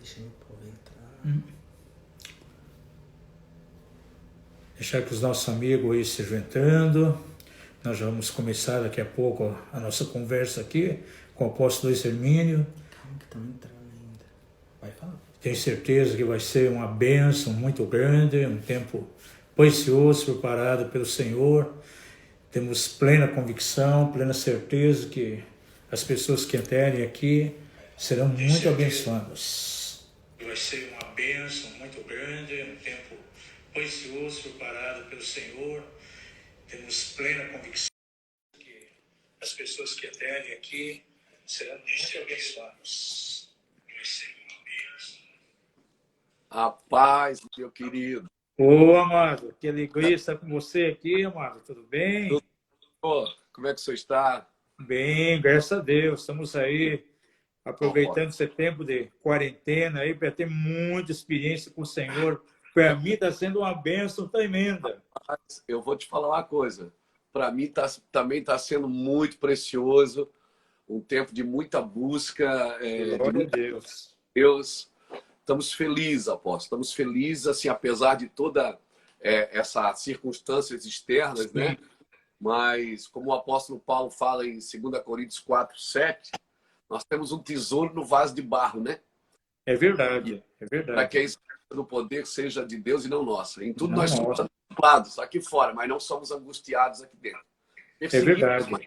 Deixa o povo entrar. Deixar que os nossos amigos aí estejam entrando. Nós já vamos começar daqui a pouco a nossa conversa aqui com o apóstolo Luiz Hermínio. Calma que estão entrando ainda. Vai falar. Tenho certeza que vai ser uma bênção muito grande, um tempo precioso preparado pelo Senhor. Temos plena convicção, plena certeza que as pessoas que entrarem aqui serão muito abençoadas. Vai ser uma bênção muito grande, um tempo precioso preparado pelo Senhor. Temos plena convicção que as pessoas que entrarem aqui serão muito abençoadas. Vai ser uma bênção. A paz, meu querido. Ô, amado, que alegria estar com você aqui, amado. Tudo bem? Como é que você está? Bem, graças a Deus. Estamos aí aproveitando esse tempo de quarentena aí para ter muita experiência com o Senhor. Para mim está sendo uma bênção tremenda. Eu vou te falar uma coisa. Para mim também está sendo muito precioso. Um tempo de muita busca. Glória a Deus. Deus. Estamos felizes, apóstolo. Estamos felizes, assim, apesar de toda essas circunstâncias externas, Sim. né? Mas, como o apóstolo Paulo fala em 2 Coríntios 4:7, nós temos um tesouro no vaso de barro, né? É verdade, é Para verdade. que a esperança do poder seja de Deus e não nossa. Em tudo Não nós somos nossa. atribulados aqui fora, mas não somos angustiados aqui dentro. É verdade. Mas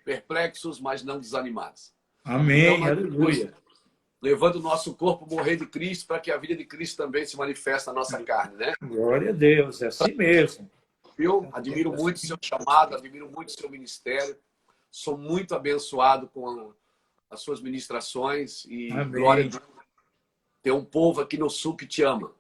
perplexos, mas não desanimados. Amém, Então, aleluia. levando o nosso corpo a morrer de Cristo para que a vida de Cristo também se manifeste na nossa carne, né? Glória a Deus, é assim mesmo. Eu admiro muito o seu chamado, admiro muito o seu ministério. Sou muito abençoado com as suas ministrações e Amém. glória a Deus. Tem um povo aqui no Sul que te ama.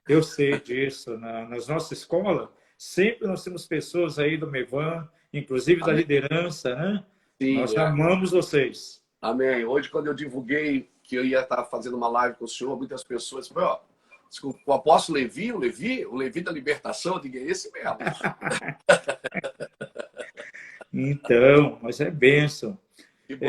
Eu sei disso. Nas nossas escolas, sempre nós temos pessoas aí do Mevan, inclusive da Amém. liderança, né? Sim, Nós amamos vocês. Amém. Hoje, quando eu divulguei que eu ia estar fazendo uma live com o senhor, muitas pessoas falaram, ó, desculpa, o apóstolo Levi, o Levi da libertação, eu digo, é esse mesmo. Então, mas é bênção. Que bom.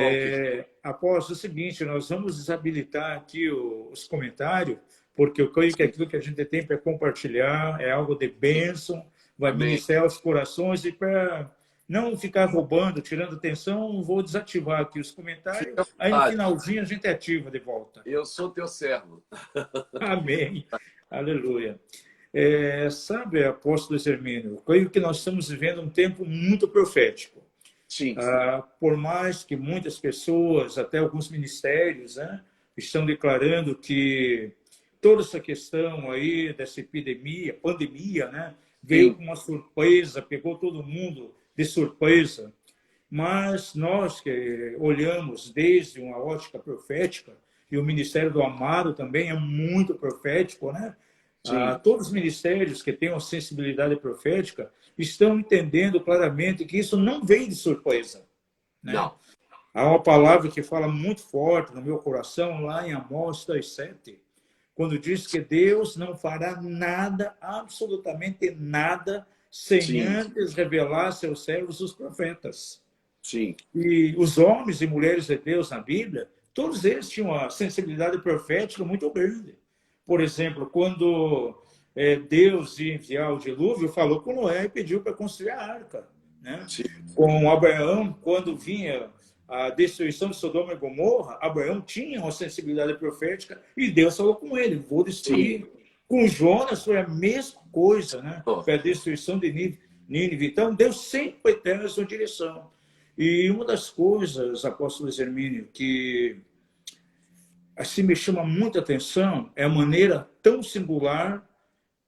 Após o seguinte, nós vamos desabilitar aqui os comentários, porque eu creio que aquilo que a gente tem para compartilhar é algo de bênção, vai Amém. ministrar os corações, e para não ficar roubando, tirando atenção, vou desativar aqui os comentários, aí no finalzinho a gente ativa de volta. Eu sou teu servo. Amém. Aleluia. Sabe, apóstolo Hermínio, eu creio que nós estamos vivendo um tempo muito profético. Sim. Por mais que muitas pessoas, até alguns ministérios, né, estão declarando que toda essa questão aí dessa pandemia, né, veio com uma surpresa, pegou todo mundo de surpresa. Mas nós que olhamos desde uma ótica profética, e o ministério do Amado também é muito profético, né? Todos os ministérios que têm uma sensibilidade profética estão entendendo claramente que isso não vem de surpresa, né? Não. Há uma palavra que fala muito forte no meu coração, lá em Amós 2:7, quando diz que Deus não fará nada, absolutamente nada, sem antes revelar a seus servos os profetas. Sim. E os homens e mulheres de Deus na Bíblia, todos eles tinham uma sensibilidade profética muito grande. Por exemplo, quando Deus ia enviar o dilúvio, falou com Noé e pediu para construir a arca, né? Com Abraão, quando vinha a destruição de Sodoma e Gomorra, Abraão tinha uma sensibilidade profética e Deus falou com ele, vou destruir. Sim. Com Jonas foi a mesma coisa, né? Para a destruição de Nínive. Então, Deus sempre tem a sua direção. E uma das coisas, apóstolo Hermínio, que assim me chama muita atenção é a maneira tão singular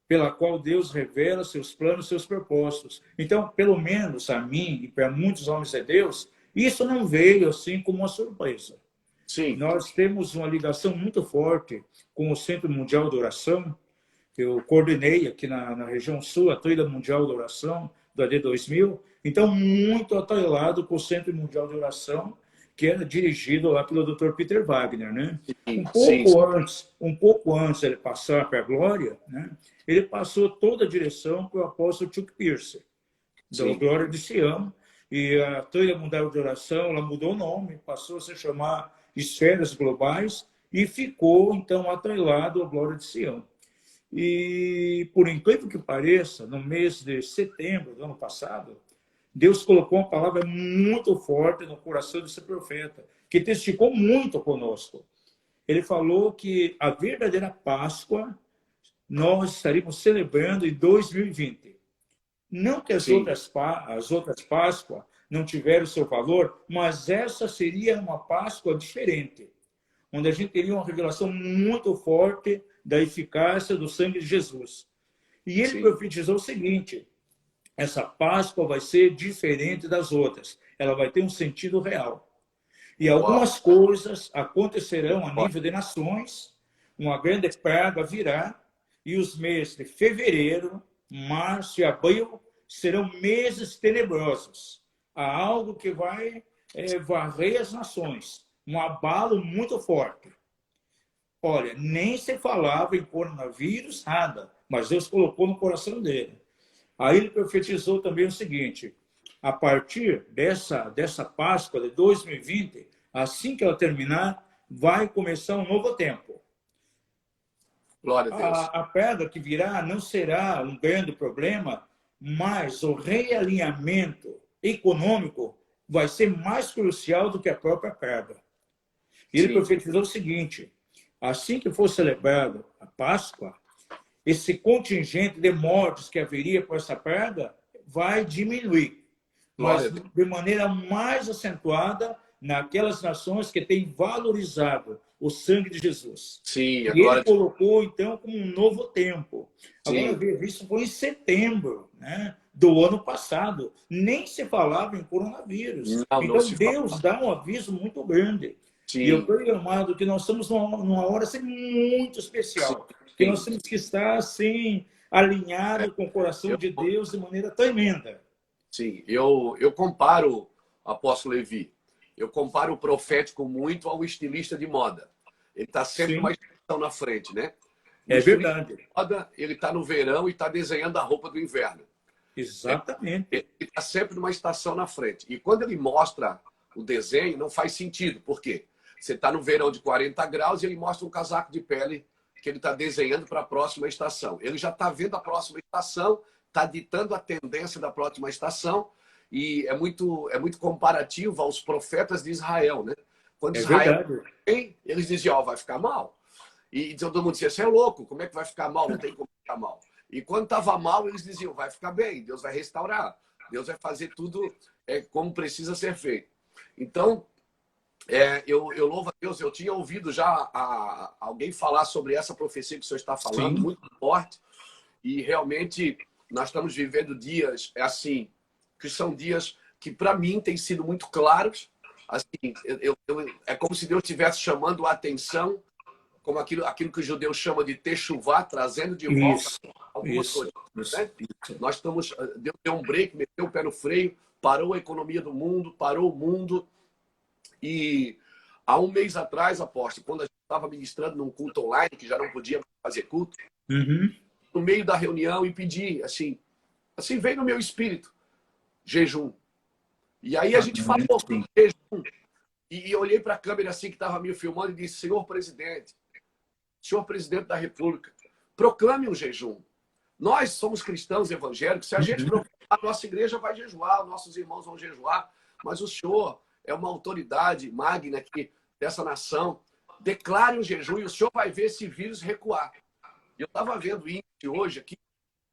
pela qual Deus revela seus planos, seus propósitos. Então, pelo menos a mim e para muitos homens de Deus, isso não veio assim como uma surpresa. Sim. Nós temos uma ligação muito forte com o Centro Mundial de Oração. Eu coordenei aqui na região sul a Trilha Mundial de Oração do AD 2000. Então, muito atrelado com o Centro Mundial de Oração, que era dirigido lá pelo Dr. Peter Wagner, né? Um pouco antes de ele passar para a glória, né? Ele passou toda a direção para o apóstolo Chuck Pierce, da Glória de Sião, e a Trilha Mundial de Oração, ela mudou o nome, passou a se chamar Esferas Globais, e ficou, então, atrelado à glória de Sião. E, por incrível que pareça, no mês de setembro do ano passado, Deus colocou uma palavra muito forte no coração desse profeta, que testificou muito conosco. Ele falou que a verdadeira Páscoa nós estaríamos celebrando em 2020. Não que as outras Páscoas não tiveram o seu valor, mas essa seria uma Páscoa diferente, onde a gente teria uma revelação muito forte da eficácia do sangue de Jesus. E ele profetizou o seguinte: essa Páscoa vai ser diferente das outras. Ela vai ter um sentido real. E algumas coisas acontecerão a nível de nações, uma grande praga virá, e os meses de fevereiro, março e abril serão meses tenebrosos. Há algo que vai varrer as nações, um abalo muito forte. Olha, nem se falava em coronavírus, nada, mas Deus colocou no coração dele. Aí ele profetizou também o seguinte: a partir dessa Páscoa de 2020, assim que ela terminar, vai começar um novo tempo. Glória a Deus. A praga que virá não será um grande problema, mas o realinhamento econômico vai ser mais crucial do que a própria praga. Ele profetizou o seguinte: assim que for celebrado a Páscoa, esse contingente de mortes que haveria por essa praga vai diminuir, mas de maneira mais acentuada naquelas nações que têm valorizado o sangue de Jesus. Sim, e ele colocou, então, como um novo tempo. Agora, veja, isso foi em setembro, né, do ano passado. Nem se falava em coronavírus. Então, Deus dá um aviso muito grande. E eu creio, amado, que nós estamos numa hora assim, muito especial. Que nós temos que estar assim, alinhado com o coração de Deus de maneira tremenda. Sim, eu comparo, apóstolo Levi, eu comparo o profético muito ao estilista de moda. Ele está sempre uma estação na frente, né? É verdade. De moda, ele está no verão e está desenhando a roupa do inverno. Exatamente. Ele está sempre numa estação na frente. E quando ele mostra o desenho, não faz sentido. Por quê? Você está no verão de 40 graus e ele mostra um casaco de pele que ele está desenhando para a próxima estação. Ele já está vendo a próxima estação, está ditando a tendência da próxima estação, e é muito comparativo aos profetas de Israel, né? Quando Israel vem, eles diziam, vai ficar mal. E todo mundo dizia, você é louco, como é que vai ficar mal? Não tem como ficar mal. E quando estava mal, eles diziam, vai ficar bem, Deus vai restaurar, Deus vai fazer tudo como precisa ser feito. Então, eu louvo a Deus, eu tinha ouvido já alguém falar sobre essa profecia que o senhor está falando, muito forte, e realmente nós estamos vivendo dias assim, que são dias que para mim têm sido muito claros. Assim, é como se Deus estivesse chamando a atenção, como aquilo que o judeu chama de techuvá, trazendo de volta algumas coisas. Né? Nós estamos, Deus deu um break, meteu o pé no freio, parou a economia do mundo, parou o mundo. E há um mês atrás, apóstolo, quando a gente estava ministrando num culto online, que já não podia fazer culto, no meio da reunião, e pedi, assim veio no meu espírito, jejum. E aí a gente falou sobre jejum. E eu olhei para a câmera assim que estava me filmando e disse, senhor presidente da República, proclame um jejum. Nós somos cristãos evangélicos, se a gente proclamar, a nossa igreja vai jejuar, nossos irmãos vão jejuar, mas o senhor é uma autoridade magna aqui dessa nação. Declare um jejum e o senhor vai ver esse vírus recuar. Eu estava vendo índice hoje aqui,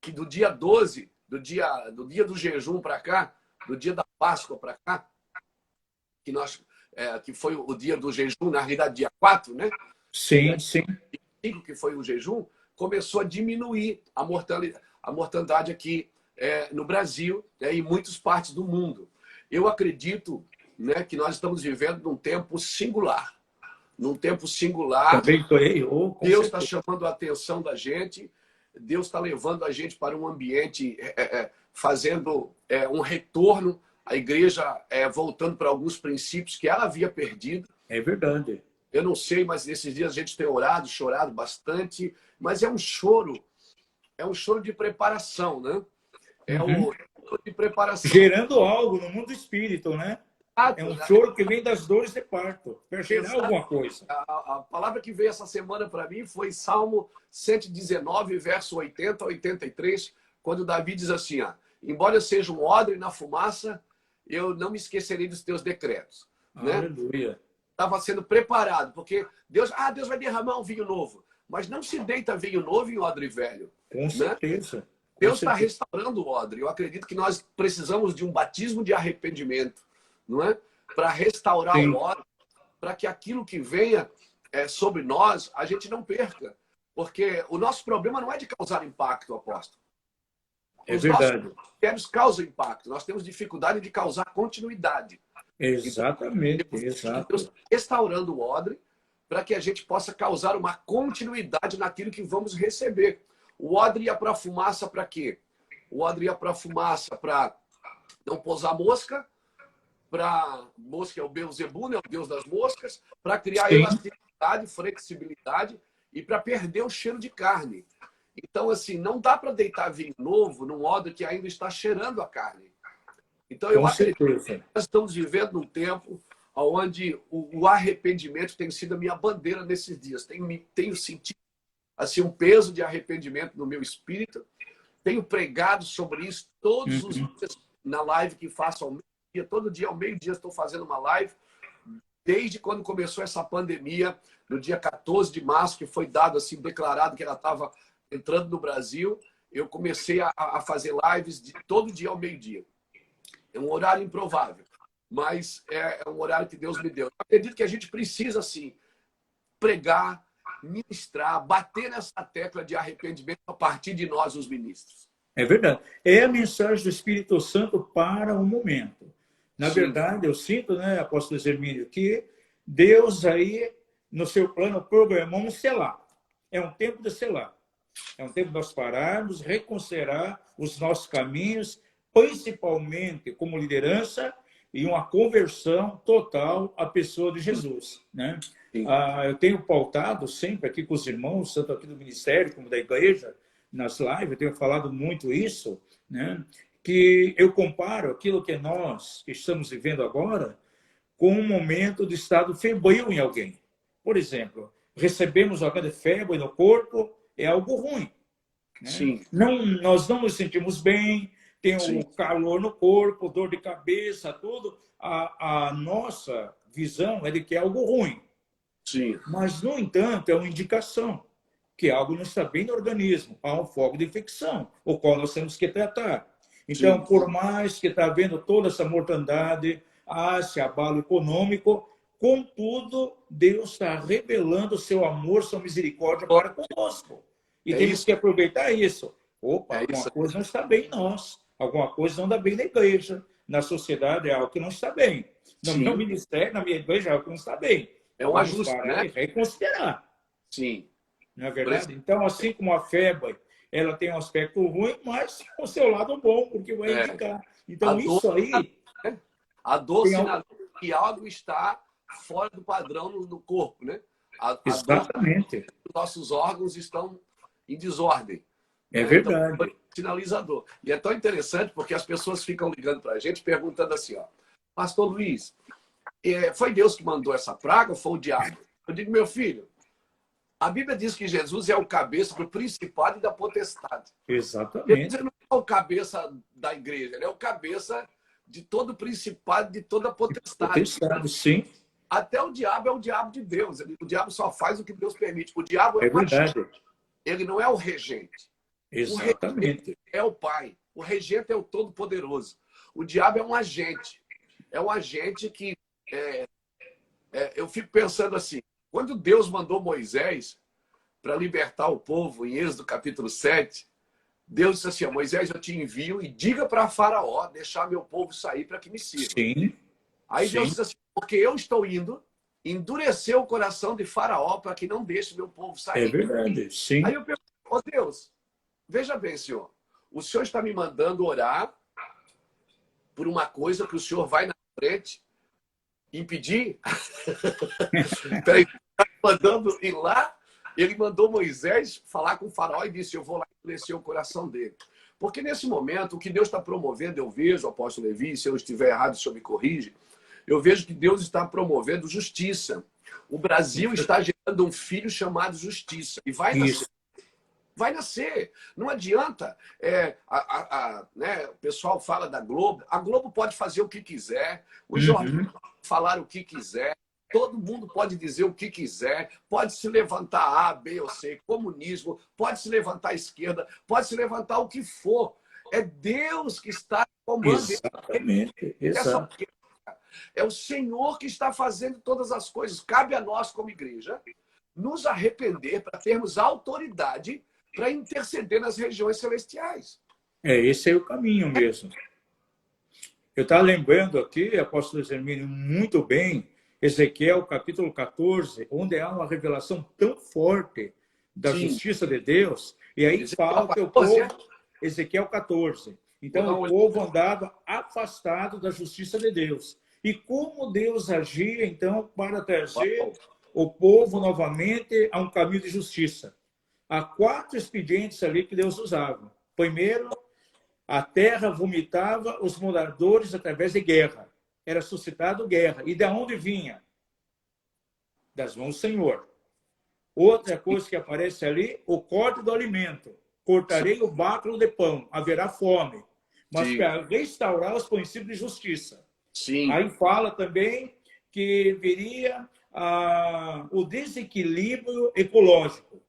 que do dia 12, do dia do jejum para cá, do dia da Páscoa para cá, que foi o dia do jejum, na realidade, dia 4, né? Sim. Que foi o jejum, começou a diminuir a mortandade aqui no Brasil e em muitas partes do mundo. Eu acredito, né, que nós estamos vivendo num tempo singular. Num tempo singular, Deus está chamando a atenção da gente, Deus está levando a gente para um ambiente, fazendo um retorno, a igreja voltando para alguns princípios que ela havia perdido. É verdade. Eu não sei, mas nesses dias a gente tem orado, chorado bastante, mas é um choro de preparação, né? Um choro de preparação. Gerando algo no mundo do espírito, né? É um choro que vem das dores de parto, para gerar alguma coisa. A palavra que veio essa semana para mim foi Salmo 119, verso 80 a 83, quando Davi diz assim, ó, embora eu seja um odre na fumaça, eu não me esquecerei dos teus decretos. Né? Aleluia. Estava sendo preparado, porque Deus vai derramar um vinho novo. Mas não se deita vinho novo em odre velho. Com certeza. Né? Deus está restaurando o odre. Eu acredito que nós precisamos de um batismo de arrependimento, não é? Para restaurar o odre, para que aquilo que venha sobre nós, a gente não perca. Porque o nosso problema não é de causar impacto, apóstolo. Os nossos ministérios causam impacto. Nós temos dificuldade de causar continuidade. Exatamente. Então, exato. Deus está restaurando o odre para que a gente possa causar uma continuidade naquilo que vamos receber. O odre ia para a fumaça para quê? O odre ia para a fumaça para não pousar mosca, para mosca é o Beelzebu, né? O deus das moscas, para criar elasticidade, flexibilidade e para perder o cheiro de carne. Então, assim, não dá para deitar vinho novo num odre que ainda está cheirando a carne. Então, eu acredito que nós estamos vivendo num tempo onde o arrependimento tem sido a minha bandeira nesses dias. Tenho sentido assim, um peso de arrependimento no meu espírito. Tenho pregado sobre isso todos os dias na live que faço ao meio-dia. Todo dia ao meio-dia estou fazendo uma live. Desde quando começou essa pandemia, no dia 14 de março, que foi dado assim, declarado que ela estava entrando no Brasil, eu comecei a fazer lives de todo dia ao meio-dia. É um horário improvável, mas é um horário que Deus me deu. Eu acredito que a gente precisa, sim, pregar, ministrar, bater nessa tecla de arrependimento a partir de nós, os ministros. É verdade. É a mensagem do Espírito Santo para o momento. Na verdade, eu sinto, né, apóstolo Hermínio, que Deus aí, no seu plano, programou um selar. É um tempo de selar. É um tempo de nós pararmos, reconsiderar os nossos caminhos, principalmente como liderança e uma conversão total à pessoa de Jesus. Né? Eu tenho pautado sempre aqui com os irmãos, tanto aqui do ministério como da igreja, nas lives, eu tenho falado muito isso, né? Que eu comparo aquilo que nós estamos vivendo agora com um momento de estado febril em alguém. Por exemplo, recebemos alguém de febre no corpo, é algo ruim. Né? Nós não nos sentimos bem, tem um calor no corpo, dor de cabeça, tudo. A nossa visão é de que é algo ruim. Mas, no entanto, é uma indicação que algo não está bem no organismo. Há um foco de infecção, o qual nós temos que tratar. Então, por mais que está havendo toda essa mortandade, esse abalo econômico, contudo, Deus está revelando o seu amor, sua misericórdia para conosco. E temos que aproveitar isso. Alguma coisa não está bem em nós. Alguma coisa não está bem na igreja. Na sociedade é algo que não está bem. No meu ministério, na minha igreja, é algo que não está bem. É um ajuste, né? E reconsiderar. Não é verdade? Então, assim como a febre, ela tem um aspecto ruim, mas o seu lado bom, porque vai indicar. Então, isso aí... A dor sinaliza que algo está fora do padrão no corpo, né? Exatamente. Os nossos órgãos estão em desordem. É verdade. Então, sinalizador. E é tão interessante porque as pessoas ficam ligando para a gente perguntando assim, ó, Pastor Luiz, foi Deus que mandou essa praga ou foi o diabo? Eu digo, meu filho, a Bíblia diz que Jesus é o cabeça do principado e da potestade. Exatamente. Ele não é o cabeça da igreja, ele é o cabeça de todo o principado, de toda a potestade. Sim. Até o diabo é o diabo de Deus. O diabo só faz o que Deus permite. O diabo é verdade. Ele não é o regente. Exatamente. O regente é o pai. O regente é o todo-poderoso. O diabo é um agente. É um agente que... eu fico pensando assim, quando Deus mandou Moisés para libertar o povo, em Êxodo capítulo 7, Deus disse assim, Moisés, eu te envio e diga para Faraó deixar meu povo sair para que me sirva. Aí Deus disse assim, porque eu estou indo endurecer o coração de Faraó para que não deixe meu povo sair. É verdade, Aí eu pergunto, Deus, veja bem, Senhor, o Senhor está me mandando orar por uma coisa que o Senhor vai na frente impedir? Peraí, está mandando ir lá? Ele mandou Moisés falar com o faraó e disse, eu vou lá endurecer o coração dele. Porque nesse momento, o que Deus está promovendo, eu vejo, apóstolo Levi, se eu estiver errado, o senhor me corrige, Eu vejo que Deus está promovendo justiça. O Brasil está gerando um filho chamado justiça. E vai nascer. Vai nascer. Não adianta. Né, o pessoal fala da Globo. A Globo pode fazer o que quiser. Os jornais podem falar o que quiser. Todo mundo pode dizer o que quiser. Pode se levantar A, B ou C. Comunismo. Pode se levantar a esquerda. Pode se levantar o que for. É Deus que está comandando. Exatamente. Exato. É o Senhor que está fazendo todas as coisas. Cabe a nós, como igreja, nos arrepender para termos autoridade para interceder nas regiões celestiais. Esse é o caminho mesmo. Eu estava lembrando aqui, apóstolo Hermínio, muito bem, Ezequiel capítulo 14, onde há uma revelação tão forte da justiça de Deus, e aí fala que o povo... Ezequiel 14. Então, o povo andava afastado da justiça de Deus. E como Deus agia, então, para trazer o povo novamente a um caminho de justiça? Há 4 expedientes ali que Deus usava. Primeiro, a terra vomitava os moradores através de guerra. Era suscitado guerra. E de onde vinha? Das mãos do Senhor. Outra coisa que aparece ali, o corte do alimento. Cortarei o báculo de pão, haverá fome. Mas para restaurar os princípios de justiça. Sim. Aí fala também que viria o desequilíbrio ecológico.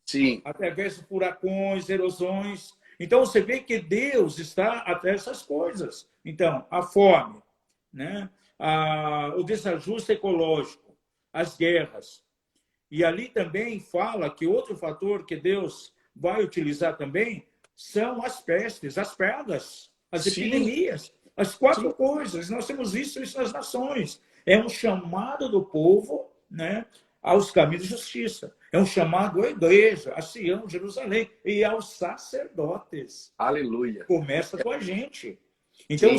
Sim. Através de furacões, erosões. Então, você vê que Deus está atrás dessas coisas. Então, a fome, né? O desajuste ecológico, as guerras. E ali também fala que outro fator que Deus vai utilizar também são as pestes, as pragas, as epidemias. As 4 coisas. Nós temos visto isso nas nações. É um chamado do povo, né, aos caminhos de justiça. É um chamado à igreja, a Sião, Jerusalém, e aos sacerdotes. Aleluia. Começa com a gente. Então,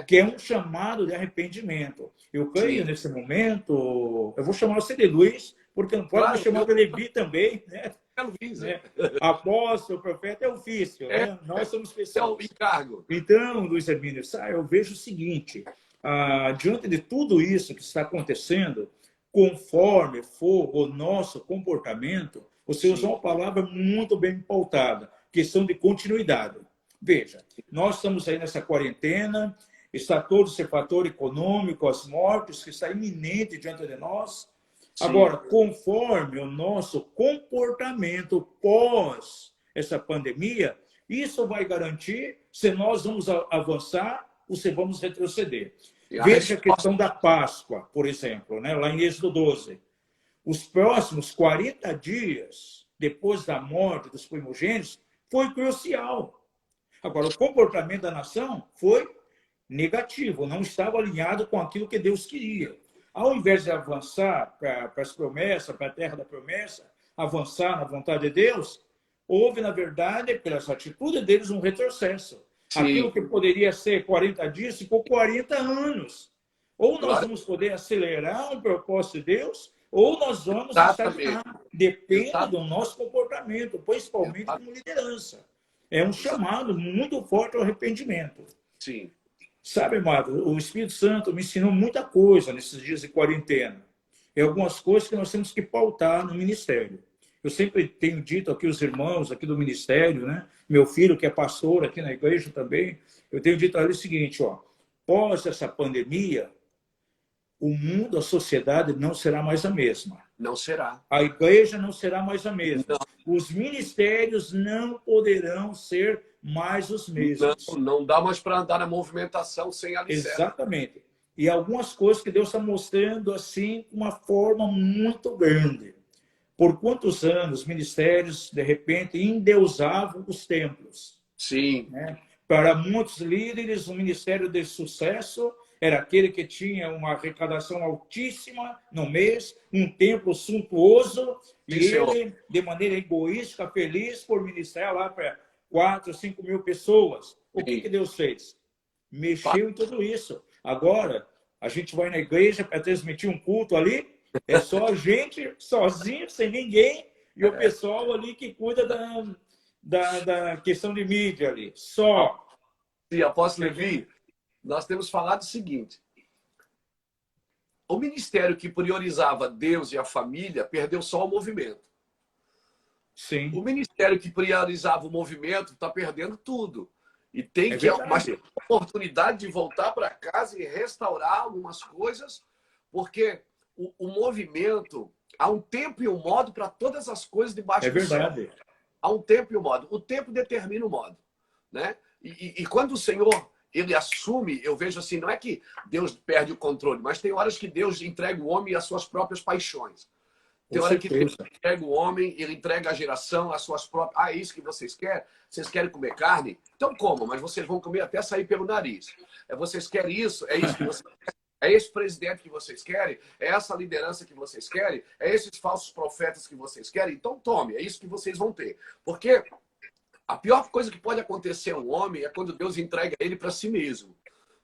que é um chamado de arrependimento. Eu creio nesse momento, eu vou chamar você de Luiz, porque não pode me chamar de Levi também, né? Apóstolo, profeta é ofício, né? Nós somos pessoas. É o encargo. Então, Luiz Hermínio, eu vejo o seguinte, diante de tudo isso que está acontecendo, conforme for o nosso comportamento, você usou uma palavra muito bem pautada, questão de continuidade. Veja, nós estamos aí nessa quarentena, está todo esse fator econômico, as mortes, que está iminente diante de nós. Agora, conforme o nosso comportamento pós essa pandemia, isso vai garantir se nós vamos avançar ou se vamos retroceder. Veja a questão da Páscoa, por exemplo, né? Lá em Êxodo 12. Os próximos 40 dias depois da morte dos primogênitos foi crucial. Agora, o comportamento da nação foi negativo, não estava alinhado com aquilo que Deus queria. Ao invés de avançar para as promessas, para a terra da promessa, avançar na vontade de Deus, houve, na verdade, pelas atitudes deles, um retrocesso. Aquilo que poderia ser 40 dias ficou 40 anos. Ou nós vamos poder acelerar o propósito de Deus, ou nós vamos estagnar. Depende do nosso comportamento, principalmente como liderança. É um chamado muito forte ao arrependimento. Sim. Sabe, amado, o Espírito Santo me ensinou muita coisa nesses dias de quarentena. É algumas coisas que nós temos que pautar no ministério. Eu sempre tenho dito aqui aos irmãos aqui do ministério, né? Meu filho, que é pastor aqui na igreja também, eu tenho dito a ele o seguinte, pós essa pandemia, o mundo, a sociedade não será mais a mesma. Não será. A igreja não será mais a mesma. Não. Os ministérios não poderão ser mais os mesmos. Não dá mais para andar na movimentação sem alicerce. Exatamente. E algumas coisas que Deus está mostrando assim, de uma forma muito grande. Por quantos anos ministérios, de repente, endeusavam os templos? Sim. Né? Para muitos líderes, o ministério de sucesso era aquele que tinha uma arrecadação altíssima no mês, um templo suntuoso, e ele, de maneira egoísta, feliz por ministrar lá para 4, 5 mil pessoas. O que Deus fez? Mexeu em tudo isso. Agora, a gente vai na igreja para transmitir um culto ali, é só a gente sozinho, sem ninguém, e o pessoal ali que cuida da questão de mídia ali. Só. Sim, apóstolo Levi, nós temos falado o seguinte: o ministério que priorizava Deus e a família perdeu só o movimento. Sim. O ministério que priorizava o movimento está perdendo tudo. E tem mas tem a oportunidade de voltar para casa e restaurar algumas coisas, porque o movimento, há um tempo e um modo para todas as coisas debaixo do céu. Há um tempo e um modo. O tempo determina o modo, né? E quando o Senhor ele assume, eu vejo assim, não é que Deus perde o controle, mas tem horas que Deus entrega o homem às suas próprias paixões. Tem hora que Deus entrega o homem, ele entrega a geração às suas próprias... Ah, é isso que vocês querem? Vocês querem comer carne? Então comam, mas vocês vão comer até sair pelo nariz. Vocês querem isso? É isso que vocês querem? É esse presidente que vocês querem? É essa liderança que vocês querem? É esses falsos profetas que vocês querem? Então tome, é isso que vocês vão ter. Porque a pior coisa que pode acontecer a um homem é quando Deus entrega ele para si mesmo,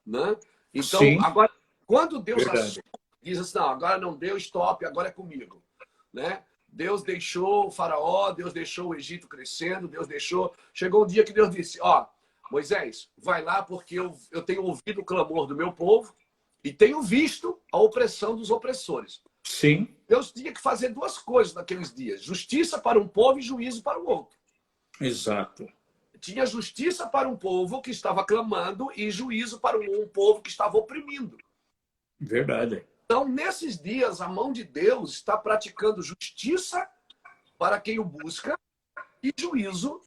né? Então, agora, quando Deus assume, diz assim, não, agora não deu, stop, agora é comigo, né? Deus deixou o faraó, Deus deixou o Egito crescendo, Deus deixou... Chegou um dia que Deus disse, ó, Moisés, vai lá porque eu tenho ouvido o clamor do meu povo e tenho visto a opressão dos opressores. Sim. Deus tinha que fazer duas coisas naqueles dias, justiça para um povo e juízo para o outro. Exato. Tinha justiça para um povo que estava clamando e juízo para um povo que estava oprimindo. Verdade. Então, nesses dias, a mão de Deus está praticando justiça para quem o busca e juízo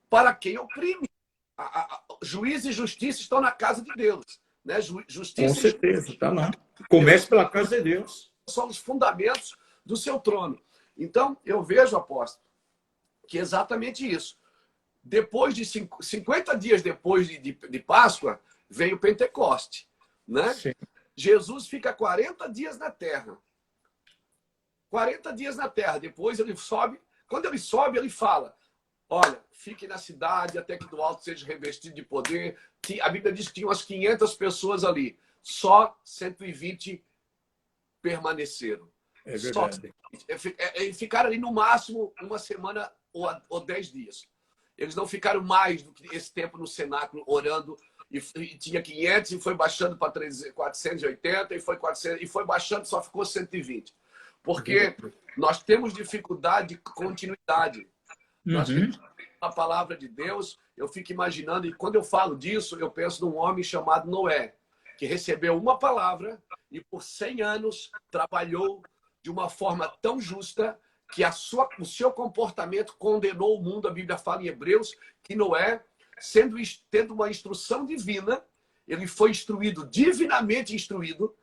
para quem oprime. Juízo e justiça estão na casa de Deus, né? Justiça com certeza, está lá. Comece pela casa de Deus. São os fundamentos do seu trono. Então, eu vejo, apóstolo, que é exatamente isso. Depois de 50 dias depois de Páscoa, vem o Pentecoste, né? Sim. Jesus fica 40 dias na terra. 40 dias na terra. Depois ele sobe. Quando ele sobe, ele fala, olha, fique na cidade até que do alto seja revestido de poder. A Bíblia diz que tinha umas 500 pessoas ali. Só 120 permaneceram. É verdade. Ficaram ali no máximo uma semana ou 10 dias. Eles não ficaram mais do que esse tempo no cenáculo orando. E tinha 500 e foi baixando para 480 e foi 400 e foi baixando, só ficou 120. Porque nós temos dificuldade de continuidade. Nós temos a palavra de Deus, eu fico imaginando, e quando eu falo disso, eu penso num homem chamado Noé, que recebeu uma palavra e por 100 anos trabalhou de uma forma tão justa que o seu comportamento condenou o mundo. A Bíblia fala em Hebreus que Noé, tendo uma instrução divina, ele foi instruído, divinamente instruído,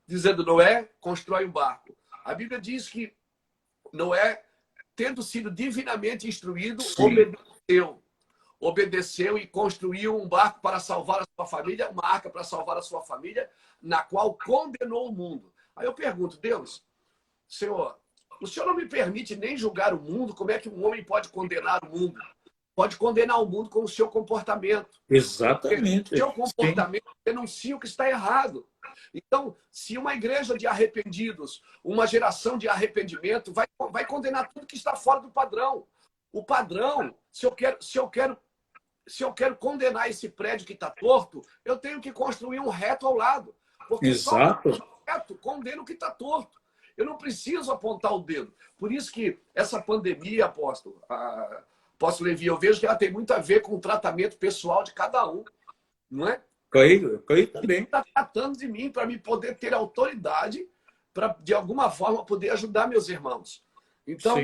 dizendo, Noé, constrói um barco. A Bíblia diz que Noé, tendo sido divinamente instruído, obedeceu e construiu um barco para salvar a sua família, uma arca para salvar a sua família, na qual condenou o mundo. Aí eu pergunto, Deus, Senhor, o Senhor não me permite nem julgar o mundo, como é que um homem pode condenar o mundo? Pode condenar o mundo com o seu comportamento. Exatamente. O seu comportamento denuncia o que está errado. Então, se uma igreja de arrependidos, uma geração de arrependimento, vai condenar tudo que está fora do padrão. O padrão, se eu quero condenar esse prédio que está torto, eu tenho que construir um reto ao lado. Porque exato. Só o reto condena o que está torto. Eu não preciso apontar o dedo. Por isso que essa pandemia, apóstolo Levi, eu vejo que ela tem muito a ver com o tratamento pessoal de cada um, não é? Creio também. Ele está tratando de mim para me poder ter autoridade para, de alguma forma, poder ajudar meus irmãos. Então,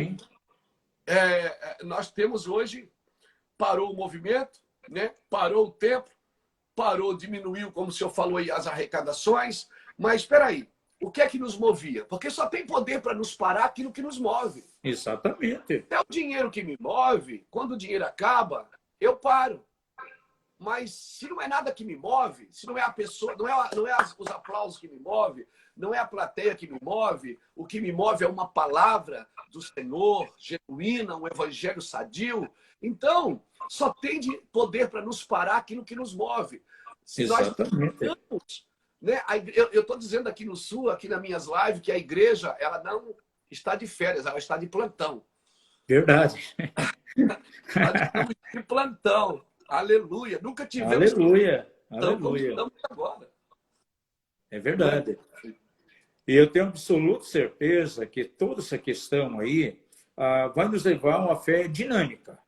nós temos hoje, parou o movimento, né? Parou o tempo, diminuiu, como o senhor falou aí, as arrecadações, mas espera aí. O que é que nos movia? Porque só tem poder para nos parar aquilo que nos move. Exatamente. É o dinheiro que me move. Quando o dinheiro acaba, eu paro. Mas se não é nada que me move, se não é a pessoa, não é os aplausos que me move, não é a plateia que me move, o que me move é uma palavra do Senhor, genuína, um evangelho sadio. Então, só tem de poder para nos parar aquilo que nos move. Se exatamente. Nós né? Eu estou dizendo aqui no Sul, aqui nas minhas lives, que a igreja ela não está de férias, ela está de plantão. Verdade. De plantão. Aleluia. Nunca tivemos Aleluia. como Aleluia. estamos agora. É verdade. E eu tenho absoluta certeza que toda essa questão aí vai nos levar a uma fé dinâmica.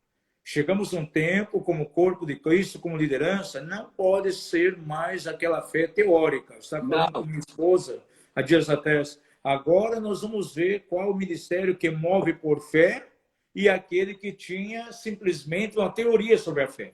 Chegamos a um tempo, como corpo de Cristo, como liderança, não pode ser mais aquela fé teórica. Eu estava falando com Não, minha esposa há dias atrás. Agora nós vamos ver qual o ministério que move por fé e aquele que tinha simplesmente uma teoria sobre a fé.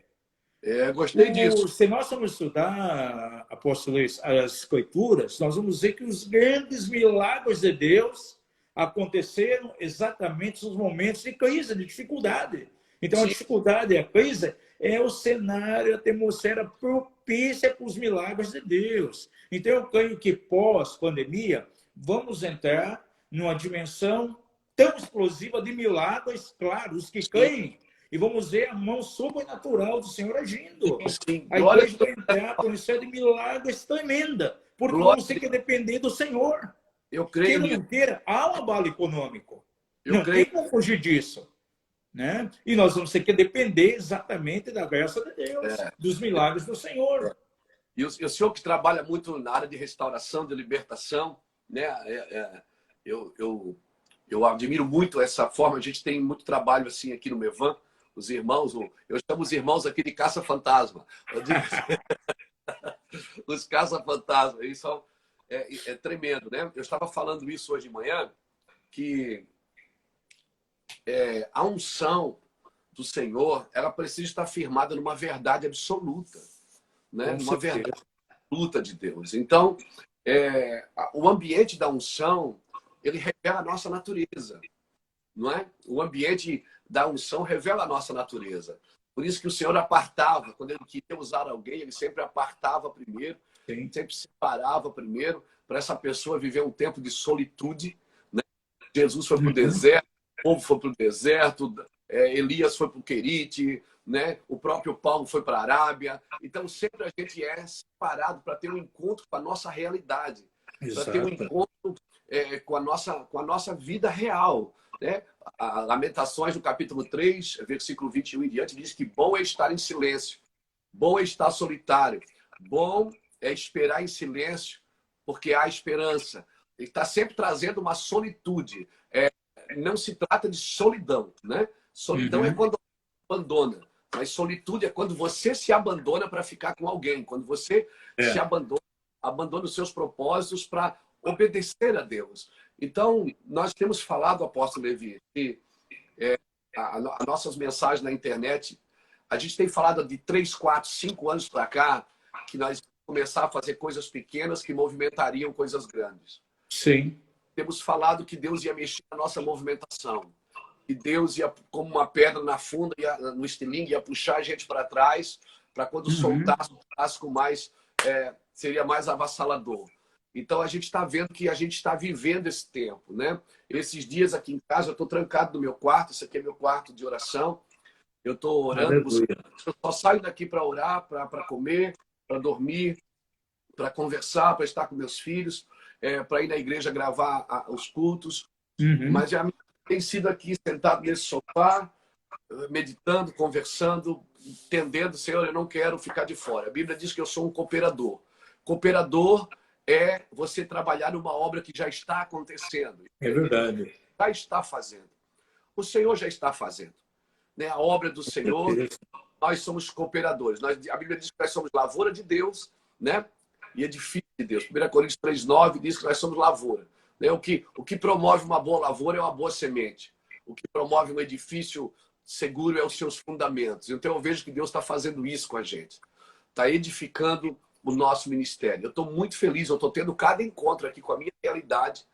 gostei disso. Se nós vamos estudar, apóstolo, as Escrituras, nós vamos ver que os grandes milagres de Deus aconteceram exatamente nos momentos de crise, de dificuldade. Então, a Sim, dificuldade e a crise é o cenário, a atmosfera propícia para os milagres de Deus. Então, eu creio que pós-pandemia, vamos entrar numa dimensão tão explosiva de milagres, claro, os que creem, e vamos ver a mão sobrenatural do Senhor agindo. sim. A Glória, igreja vai entrar para uma série de milagres tremenda, porque glória vamos a ter que Deus. depender do Senhor. Eu creio Queira ou nisso. não queira, há um abalo econômico. Eu Não tem creio. como fugir disso. Né? E nós vamos ter que depender exatamente da graça de Deus, É, dos milagres do Senhor. E o senhor que trabalha muito na área de restauração, de libertação, né? Eu admiro muito essa forma. A gente tem muito trabalho assim aqui no Mevan. Os irmãos, eu chamo os irmãos aqui de caça-fantasma. Eu digo, os caça-fantasma. Isso é tremendo, né? Eu estava falando isso hoje de manhã, que a unção do Senhor, ela precisa estar firmada numa verdade absoluta, né? Com Numa certeza. verdade absoluta de Deus. Então, o ambiente da unção, ele revela a nossa natureza, não é? O ambiente da unção revela a nossa natureza. Por isso que o Senhor apartava, quando ele queria usar alguém, ele sempre apartava primeiro, Sim. sempre separava primeiro, para essa pessoa viver um tempo de solitude, né? Jesus foi para o deserto, o povo foi para o deserto, Elias foi para o Querite, né? O próprio Paulo foi para a Arábia. Então, sempre a gente é separado para ter um encontro com a nossa realidade, para ter um Exato. encontro com a nossa vida real, né? A Lamentações, no capítulo 3, versículo 21 em diante, diz que bom é estar em silêncio, bom é estar solitário, bom é esperar em silêncio, porque há esperança. Ele está sempre trazendo uma solitude. Não se trata de solidão, né? Solidão é quando abandona, mas solitude é quando você se abandona para ficar com alguém, quando você se abandona os seus propósitos para obedecer a Deus. Então, nós temos falado, apóstolo Levi, que as nossas mensagens na internet, a gente tem falado de 3, 4, 5 anos para cá, que nós vamos começar a fazer coisas pequenas que movimentariam coisas grandes. Sim. Temos falado que Deus ia mexer na nossa movimentação, que Deus ia, como uma pedra na funda, no estilingue, ia puxar a gente para trás, para quando soltasse com mais, seria mais avassalador. Então, a gente está vendo que a gente está vivendo esse tempo, né? Esses dias aqui em casa, eu estou trancado no meu quarto, esse aqui é meu quarto de oração. Eu estou orando, eu só saio daqui para orar, para comer, para dormir, para conversar, para estar com meus filhos, para ir na igreja gravar os cultos. Mas já tem sido aqui sentado nesse sofá, meditando, conversando, entendendo, Senhor, eu não quero ficar de fora. A Bíblia diz que eu sou um cooperador. Cooperador é você trabalhar numa obra que já está acontecendo. É verdade. Já está fazendo. O Senhor já está fazendo. Né? A obra do Senhor, nós somos cooperadores. A Bíblia diz que nós somos lavoura de Deus, né? E edifício de Deus. 1 Coríntios 3,9 diz que nós somos lavoura. Né? O que promove uma boa lavoura é uma boa semente. O que promove um edifício seguro é os seus fundamentos. Então eu vejo que Deus está fazendo isso com a gente. Está edificando o nosso ministério. Eu estou muito feliz, eu estou tendo cada encontro aqui com a minha realidade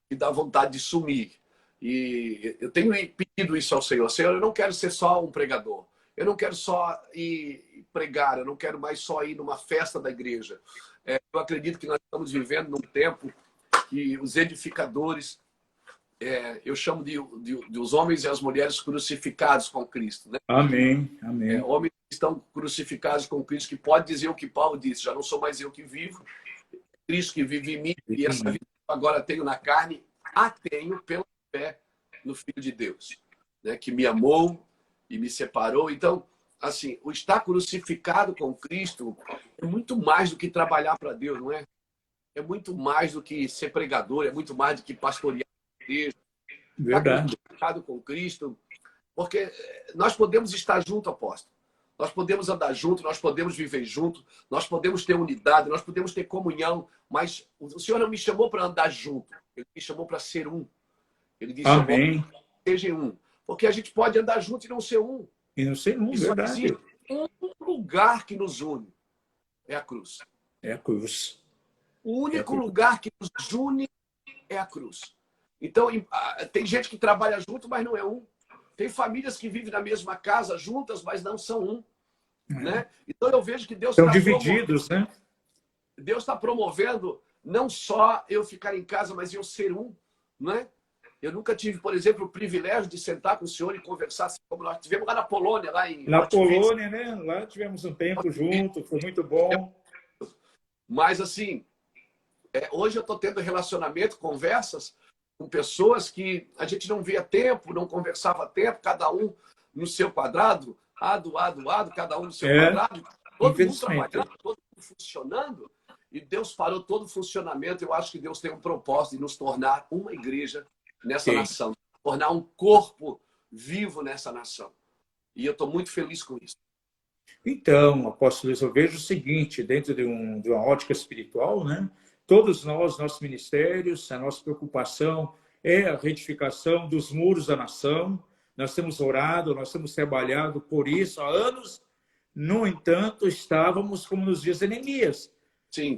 que dá vontade de sumir. E eu tenho pedido isso ao Senhor. Senhor, eu não quero ser só um pregador. Eu não quero só ir pregar. Eu não quero mais só ir numa festa da igreja. Eu acredito que nós estamos vivendo num tempo que os edificadores, eu chamo de os homens e as mulheres crucificados com Cristo. Né? Amém. Amém. Homens que estão crucificados com Cristo, que pode dizer o que Paulo disse: já não sou mais eu que vivo, Cristo que vive em mim, e essa vida que agora tenho na carne, a tenho pela fé no Filho de Deus, né? Que me amou e me separou. Então, assim, o estar crucificado com Cristo é muito mais do que trabalhar para Deus, não é? É muito mais do que ser pregador, é muito mais do que pastorear a igreja. Estar Verdade. crucificado com Cristo, porque nós podemos estar junto, apóstolo. Nós podemos andar junto, nós podemos viver junto, nós podemos ter unidade, nós podemos ter comunhão, mas o Senhor não me chamou para andar junto, Ele me chamou para ser um. Ele disse, Amém. seja um. Porque a gente pode andar junto e não ser um. E não sei não, E só verdade. existe um lugar que nos une, é a cruz. É a cruz. O único lugar que nos une é a cruz. Então, tem gente que trabalha junto, mas não é um. Tem famílias que vivem na mesma casa juntas, mas não são um. Né? Então, eu vejo que Deus Estão está divididos, né? Deus está promovendo não só eu ficar em casa, mas eu ser um. Né? Eu nunca tive, por exemplo, o privilégio de sentar com o senhor e conversar, assim, como nós tivemos lá na Polônia, lá em Na Katowice. Polônia, né? Lá tivemos um tempo junto, foi muito bom. Mas, assim, hoje eu estou tendo relacionamento, conversas com pessoas que a gente não via tempo, não conversava tempo, cada um no seu quadrado, cada um no seu quadrado, todo mundo trabalhando, todo mundo funcionando, e Deus parou todo o funcionamento. Eu acho que Deus tem um propósito de nos tornar uma igreja nessa nação, tornar um corpo vivo nessa nação. E eu estou muito feliz com isso. Então, apóstolo Luiz, eu vejo o seguinte, dentro de uma ótica espiritual, né? Todos nós, nossos ministérios, a nossa preocupação é a retificação dos muros da nação. Nós temos orado, nós temos trabalhado por isso há anos. No entanto, estávamos, como nos diz Neemias,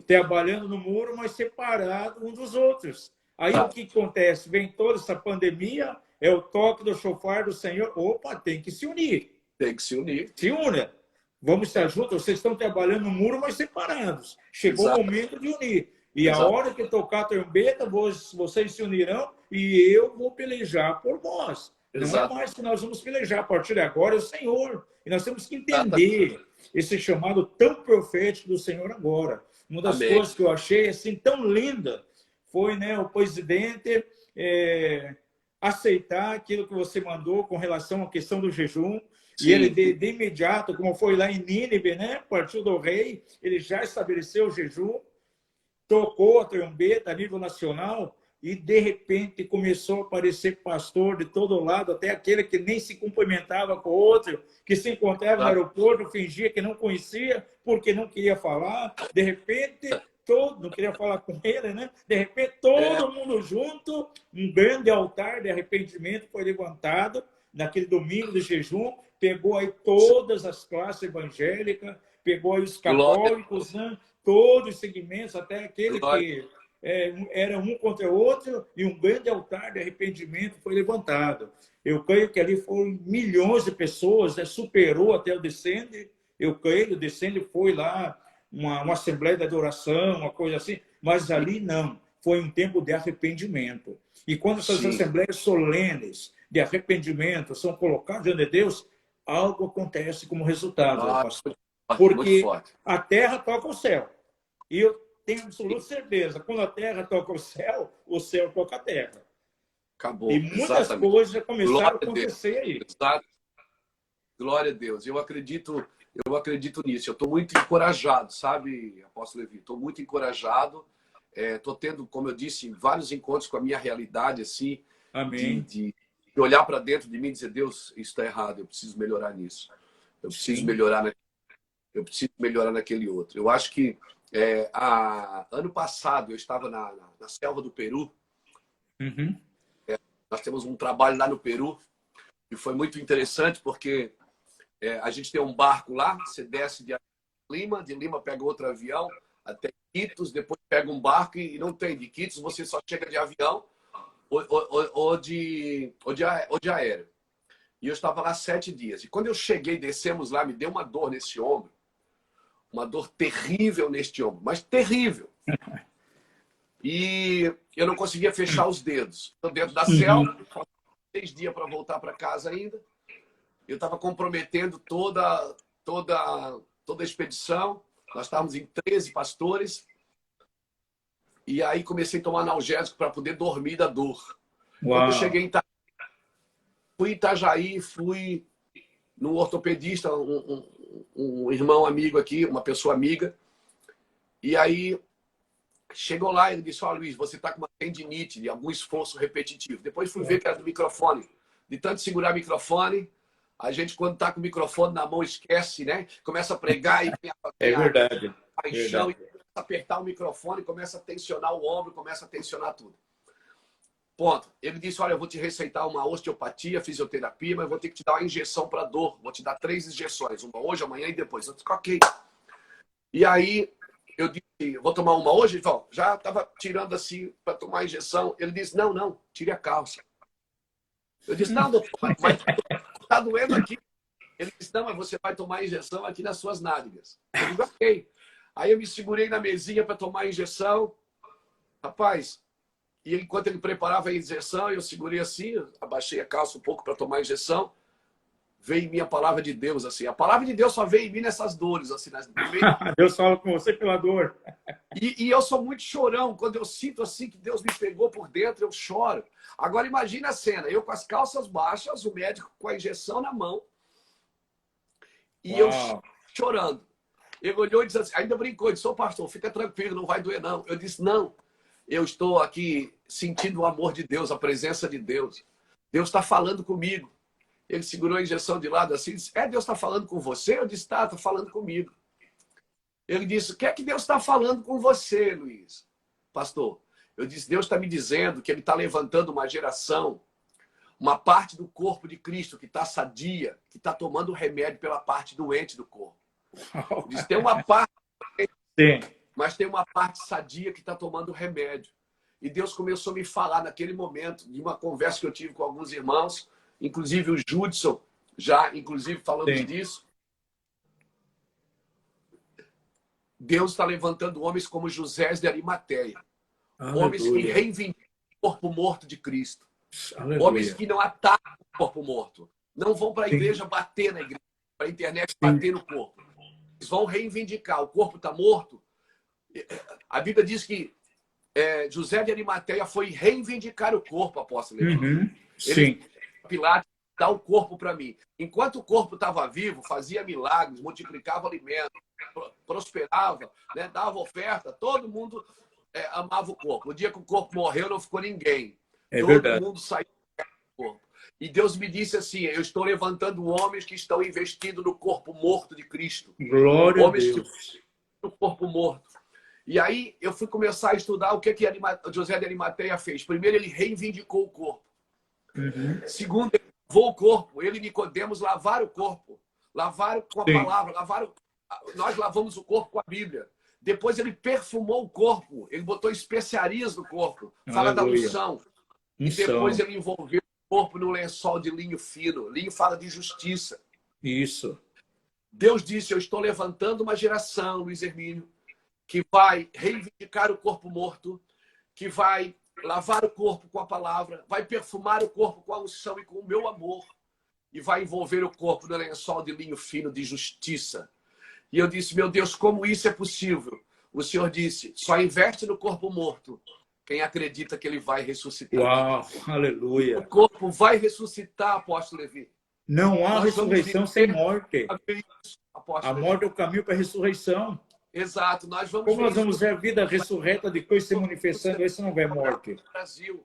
trabalhando no muro, mas separados uns dos outros. Aí o que acontece? Vem toda essa pandemia, é o toque do chofar do Senhor. Opa, tem que se unir. Tem que se unir. Se una. Vamos estar juntos. Vocês estão trabalhando no muro, mas separados. Chegou o momento de unir. E a hora que tocar a trombeta, vocês se unirão e eu vou pelejar por vós. Não é mais que nós vamos pelejar. A partir de agora é o Senhor. E nós temos que entender esse chamado tão profético do Senhor agora. Uma das coisas que eu achei assim tão linda foi, né, o presidente aceitar aquilo que você mandou com relação à questão do jejum. E ele, de imediato, como foi lá em Nínive, né, partiu do rei, ele já estabeleceu o jejum, tocou a trombeta a nível nacional e, de repente, começou a aparecer pastor de todo lado, até aquele que nem se cumprimentava com o outro, que se encontrava no aeroporto, fingia que não conhecia, porque não queria falar. De repente, não queria falar com ele, né? De repente, todo mundo junto, um grande altar de arrependimento foi levantado naquele domingo de jejum, pegou aí todas as classes evangélicas, pegou aí os católicos, né? Todos os segmentos, até aquele que era um contra o outro, e um grande altar de arrependimento foi levantado. Eu creio que ali foram milhões de pessoas, né? Superou até o Descende. Eu creio, o Descende foi lá, uma assembleia de adoração, uma coisa assim, mas ali não. Foi um tempo de arrependimento. E quando essas assembleias solenes de arrependimento são colocadas diante de Deus, algo acontece como resultado, pastor. Porque a terra toca o céu. E eu tenho absoluta certeza, quando a terra toca o céu toca a terra. Acabou. E muitas coisas já começaram a acontecer aí. Exato. Glória a Deus. Eu acredito nisso. Eu estou muito encorajado, sabe, apóstolo Levi? Estou muito encorajado. Estou tendo, como eu disse, vários encontros com a minha realidade, assim, Amém. De olhar para dentro de mim e dizer, Deus, isso está errado, eu preciso melhorar nisso. Eu preciso melhorar naquele outro. Eu acho que ano passado eu estava na selva do Peru. Nós temos um trabalho lá no Peru e foi muito interessante porque a gente tem um barco lá, você desce de Lima pega outro avião até Iquitos, depois pega um barco e não tem. De Iquitos você só chega de avião ou de aéreo. E eu estava lá 7 dias. E quando eu cheguei, descemos lá, me deu uma dor nesse ombro. Uma dor terrível neste ombro, mas terrível. E eu não conseguia fechar os dedos. Estou dentro da selva, 6 dias para voltar para casa ainda. Eu estava comprometendo toda a expedição. Nós estávamos em 13 pastores. E aí comecei a tomar analgésico para poder dormir da dor. Uau. Quando eu cheguei em Itajaí, fui num ortopedista, um irmão amigo aqui, uma pessoa amiga. E aí chegou lá e ele disse: ó, Luiz, você está com uma tendinite de algum esforço repetitivo. Depois fui ver que era do microfone. De tanto segurar o microfone, a gente, quando está com o microfone na mão, esquece, né? Começa a pregar e É verdade. paixão, e começa a apertar o microfone, começa a tensionar o ombro, começa a tensionar tudo. Ponto. Ele disse: olha, eu vou te receitar uma osteopatia, fisioterapia, mas vou ter que te dar uma injeção para dor. Vou te dar 3 injeções, uma hoje, amanhã e depois. Eu disse: ok. E aí eu disse: vou tomar uma hoje? Ele falou: já estava tirando assim para tomar a injeção. Ele disse: não, não, tire a calça. Eu disse: não, doutor, mas está doendo aqui. Ele disse: não, mas você vai tomar a injeção aqui nas suas nádegas. Eu digo: ok. Aí eu me segurei na mesinha para tomar a injeção. Rapaz, e enquanto ele preparava a injeção, eu segurei assim, abaixei a calça um pouco para tomar a injeção. Veio em mim a palavra de Deus, assim. A palavra de Deus só veio em mim nessas dores, assim. Deus fala com você pela dor. E eu sou muito chorão. Quando eu sinto assim que Deus me pegou por dentro, eu choro. Agora imagina a cena. Eu com as calças baixas, o médico com a injeção na mão. E eu chorando. Ele olhou e disse assim, ainda brincou, disse: ô pastor, fica tranquilo, não vai doer não. Eu disse: não, eu estou aqui sentindo o amor de Deus, a presença de Deus. Deus está falando comigo. Ele segurou a injeção de lado assim e disse: Deus está falando com você? Eu disse: está falando comigo. Ele disse: o que é que Deus está falando com você, Luiz? Pastor, eu disse: Deus está me dizendo que Ele está levantando uma geração, uma parte do corpo de Cristo que está sadia, que está tomando remédio pela parte doente do corpo. Eu disse: tem uma parte, mas tem uma parte sadia que está tomando remédio. E Deus começou a me falar naquele momento, de uma conversa que eu tive com alguns irmãos, inclusive o Judson, já inclusive falamos disso. Deus está levantando homens como José de Arimateia. Aleluia. Homens que reivindicam o corpo morto de Cristo. Aleluia. Homens que não atacam o corpo morto. Não vão para a igreja bater na igreja, para a internet bater no corpo. Eles vão reivindicar. O corpo está morto. A Bíblia diz que José de Arimateia foi reivindicar o corpo, apóstolo. Ele, Pilatos, dá o corpo para mim. Enquanto o corpo estava vivo, fazia milagres, multiplicava alimentos, prosperava, né, dava oferta, todo mundo amava o corpo. O dia que o corpo morreu, não ficou ninguém. Todo mundo saiu do corpo. E Deus me disse assim: eu estou levantando homens que estão investindo no corpo morto de Cristo. Glória homens a Deus. No corpo morto. E aí eu fui começar a estudar o que José de Arimateia fez. Primeiro, ele reivindicou o corpo. Segundo, ele lavou o corpo. Ele e Nicodemos lavaram o corpo. Lavaram com a palavra. Nós lavamos o corpo com a Bíblia. Depois ele perfumou o corpo. Ele botou especiarias no corpo. Fala da unção. E depois ele envolveu o corpo no lençol de linho fino. Linho fala de justiça. Isso. Deus disse: eu estou levantando uma geração, Luiz Hermínio, que vai reivindicar o corpo morto, que vai lavar o corpo com a palavra, vai perfumar o corpo com a unção e com o meu amor, e vai envolver o corpo no lençol de linho fino de justiça. E eu disse: meu Deus, como isso é possível? O Senhor disse: só investe no corpo morto quem acredita que ele vai ressuscitar. Uau, aleluia. O corpo vai ressuscitar, apóstolo Levi. Não há ressurreição sem morte. A morte é o caminho para a ressurreição. Exato. Nós vamos Como nós vamos ver a vida ressurreta depois se manifestando, isso não vai morte. Brasil.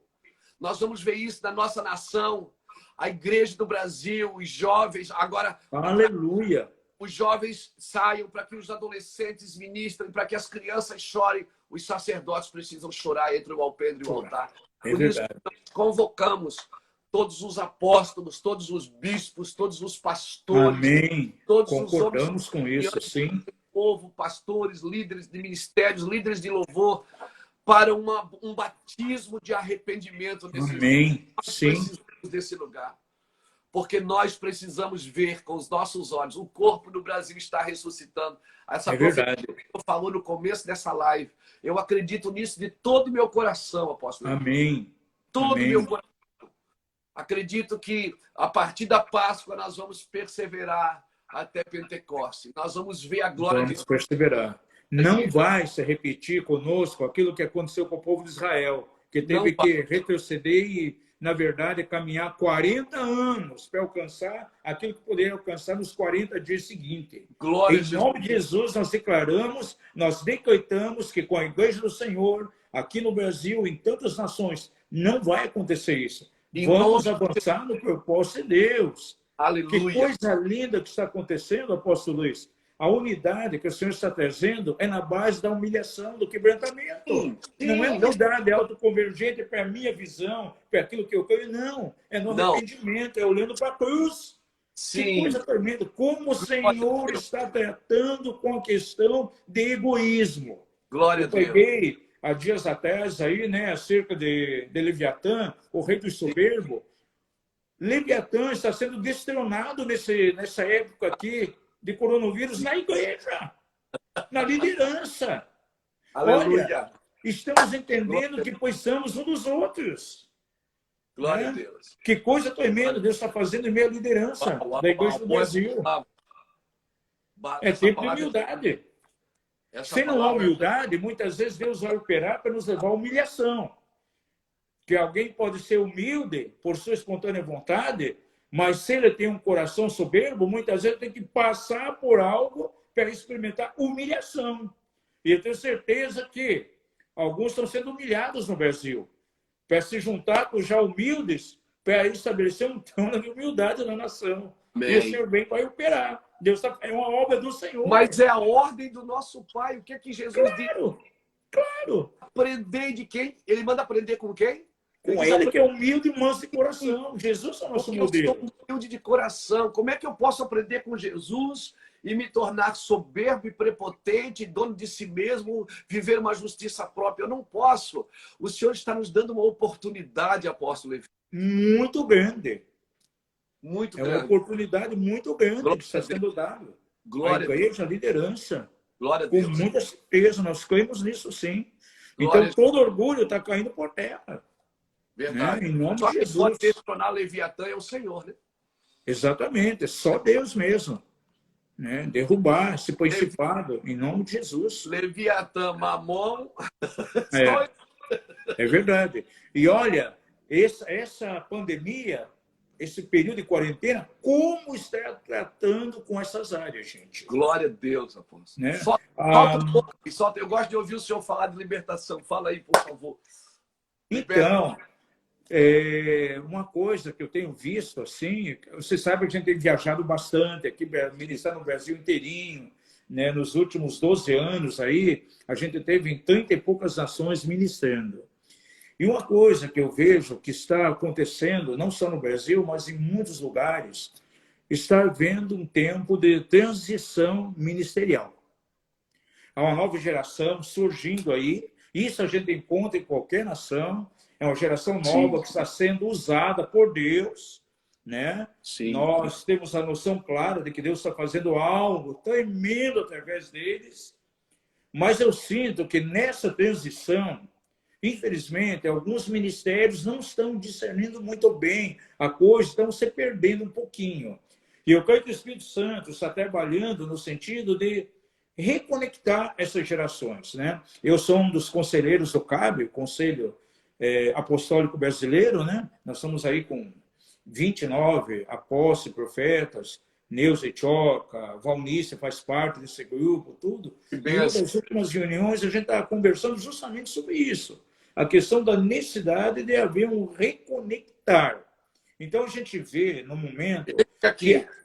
Nós vamos ver isso na nossa nação, a igreja do Brasil, os jovens. Agora, aleluia. Os jovens saiam para que os adolescentes ministrem, para que as crianças chorem. Os sacerdotes precisam chorar entre o alpendre e o altar. Por isso, nós convocamos todos os apóstolos, todos os bispos, todos os pastores. Amém. Todos concordamos os homens, com isso, sim. Povo, pastores, líderes de ministérios, líderes de louvor, para um batismo de arrependimento nesse Amém. Nós sim. precisamos desse lugar. Porque nós precisamos ver com os nossos olhos. O corpo no Brasil está ressuscitando. Essa verdade. Que eu falou no começo dessa live. Eu acredito nisso de todo o meu coração, apóstolo. Amém. Todo o meu coração. Acredito que a partir da Páscoa nós vamos perseverar até Pentecostes. Nós vamos ver a glória de Deus. Perseverar. Não vai se repetir conosco aquilo que aconteceu com o povo de Israel, que teve que retroceder na verdade, é caminhar 40 anos para alcançar aquilo que poderia alcançar nos 40 dias seguintes. Glória a Em nome de Jesus, nós declaramos, nós decretamos que com a Igreja do Senhor, aqui no Brasil, em tantas nações, não vai acontecer isso. Vamos avançar no propósito de Deus. Aleluia. Que coisa linda que está acontecendo, apóstolo Luiz. A unidade que o Senhor está trazendo é na base da humilhação, do quebrantamento. Sim, não é unidade autoconvergente para a minha visão, para aquilo que eu creio, não. É no arrependimento, é olhando para a cruz. Sim. Que coisa tremenda. Como o Senhor está tratando com a questão de egoísmo. Glória a Deus. Eu peguei há dias atrás aí, né, acerca de Leviatã, o rei do soberbo. Leviatã está sendo destronado nessa época aqui de coronavírus na igreja, na liderança. Aleluia. Olha, estamos entendendo que possamos uns dos outros. Glória né? a Deus. Que coisa tremenda Deus está fazendo em meio à liderança da igreja do Brasil. É tempo de humildade. Se não há humildade, muitas vezes Deus vai operar para nos levar à humilhação. Que alguém pode ser humilde por sua espontânea vontade, mas se ele tem um coração soberbo, muitas vezes tem que passar por algo para experimentar humilhação. E eu tenho certeza que alguns estão sendo humilhados no Brasil, para se juntar com os já humildes, para estabelecer um trono de humildade na nação. Amém. E o Senhor bem vai operar. Deus é uma obra do Senhor. Mas é a ordem do nosso Pai. O que é que Jesus diz? Claro. Aprender de quem? Ele manda aprender com quem? Com ele que é humilde e manso de coração. Jesus é o nosso modelo. Eu sou humilde de coração. Como é que eu posso aprender com Jesus e me tornar soberbo e prepotente, dono de si mesmo, viver uma justiça própria? Eu não posso. O Senhor está nos dando uma oportunidade, apóstolo Levi. Muito grande. Muito grande. É uma oportunidade muito grande que está sendo dada. Glória a igreja, a liderança. Glória a Deus. Com muita certeza, nós cremos nisso sim. Glória então, todo orgulho está caindo por terra. Verdade. Né? Em nome só de Jesus. Pode destronar Leviatã é o Senhor, né? Exatamente. É só Deus mesmo. Né? Derrubar esse principado, em nome de Jesus. Leviatã, Mamon. É verdade. E olha, essa pandemia, esse período de quarentena, como está tratando com essas áreas, gente? Glória a Deus, apóstolo. Né? Solta um pouco. Eu gosto de ouvir o senhor falar de libertação. Fala aí, por favor. Então, uma coisa que eu tenho visto, assim, você sabe que a gente tem viajado bastante aqui, ministrar no Brasil inteirinho, né? Nos últimos 12 anos aí, a gente teve em 30 e poucas nações ministrando. E uma coisa que eu vejo que está acontecendo, não só no Brasil, mas em muitos lugares, está havendo um tempo de transição ministerial. Há uma nova geração surgindo aí, isso a gente encontra em qualquer nação, é uma geração nova que está sendo usada por Deus, né? Sim. Nós temos a noção clara de que Deus está fazendo algo tremendo através deles, mas eu sinto que nessa transição, infelizmente, alguns ministérios não estão discernindo muito bem a coisa, estão se perdendo um pouquinho. E eu creio que o Espírito Santo está trabalhando no sentido de reconectar essas gerações, né? Eu sou um dos conselheiros do CAB, o Conselho Apostólico Brasileiro, né? Nós estamos aí com 29 apóstolos, profetas, Neuza Choca, Valnícia faz parte desse grupo, tudo. E uma das últimas reuniões a gente está conversando justamente sobre isso. A questão da necessidade de haver um reconectar. Então a gente vê, no momento,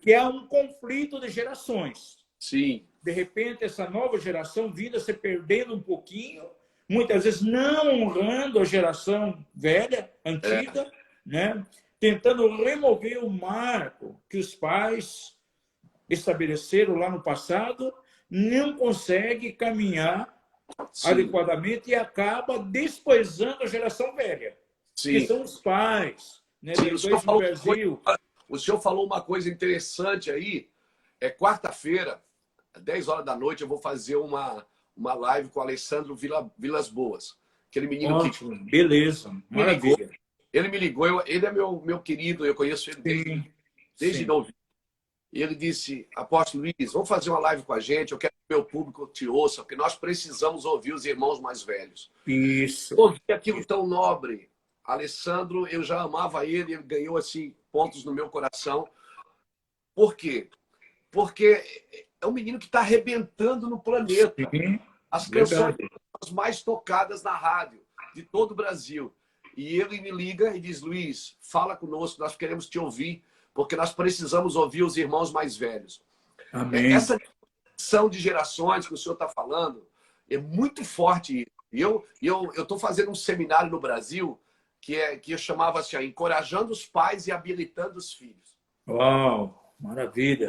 que há um conflito de gerações. Sim. De repente, essa nova geração vindo a se perdendo um pouquinho, muitas vezes não honrando a geração velha, antiga, né? Tentando remover o marco que os pais estabeleceram lá no passado, não consegue caminhar adequadamente e acaba desprezando a geração velha, que são os pais, né, do Brasil. O senhor falou uma coisa interessante aí. Quarta-feira, às 10 horas da noite, eu vou fazer uma live com o Alessandro Vilas Boas. Aquele menino ótimo, que... Beleza, maravilha. Ele me ligou, ele é meu querido, eu conheço ele desde novo. E ele disse, apóstolo Luiz, vamos fazer uma live com a gente, eu quero que o meu público te ouça, porque nós precisamos ouvir os irmãos mais velhos. Isso. Ouvir aquilo tão nobre, Alessandro, eu já amava ele ganhou assim pontos no meu coração. Por quê? Porque é um menino que está arrebentando no planeta. Sim, As canções verdade. mais tocadas na rádio de todo o Brasil. E ele me liga e diz, Luiz, fala conosco, nós queremos te ouvir, porque nós precisamos ouvir os irmãos mais velhos. Amém. Essa discussão de gerações que o senhor está falando é muito forte. E eu estou fazendo um seminário no Brasil que eu chamava assim, Encorajando os Pais e Habilitando os Filhos. Uau, maravilha.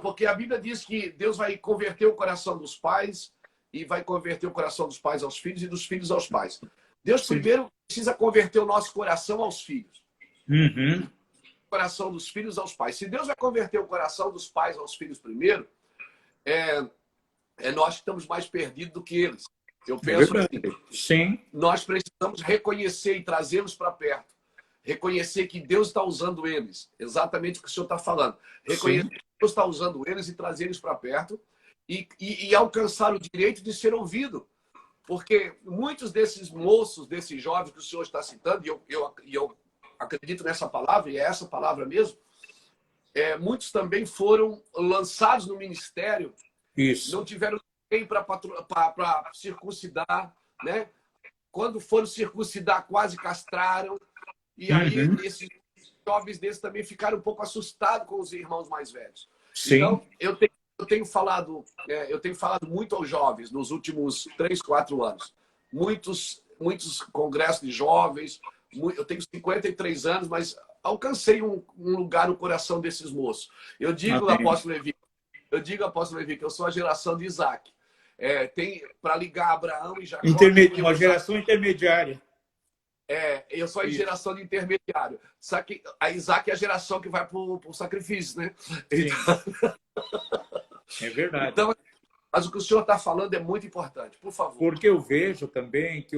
Porque a Bíblia diz que Deus vai converter o coração dos pais e vai converter o coração dos pais aos filhos e dos filhos aos pais. Deus primeiro precisa converter o nosso coração aos filhos. Uhum. O coração dos filhos aos pais. Se Deus vai converter o coração dos pais aos filhos primeiro, nós que estamos mais perdidos do que eles. Eu penso assim, sim. Nós precisamos reconhecer e trazê-los para perto. Reconhecer que Deus está usando eles. Exatamente o que o senhor está falando. Reconhecer Sim. que Deus está usando eles e trazer eles para perto e alcançar o direito de ser ouvido. Porque muitos desses moços, desses jovens que o senhor está citando, e eu acredito nessa palavra, e é essa palavra mesmo, muitos também foram lançados no ministério. Isso. Não tiveram ninguém para circuncidar, né? Quando foram circuncidar, quase castraram. E aí, esses jovens desses também ficaram um pouco assustados com os irmãos mais velhos. Sim. Então, eu tenho falado muito aos jovens nos últimos 3, 4 anos. Muitos congressos de jovens. Eu tenho 53 anos, mas alcancei um lugar no coração desses moços. Eu digo, apóstolo Levi, que eu sou a geração de Isaac. Tem para ligar Abraão e Jacó. Uma geração intermediária. Eu sou a geração de intermediário. Só que a Isaac é a geração que vai para o sacrifício, né? É verdade. Então, mas o que o senhor está falando é muito importante, por favor. Porque eu vejo também que,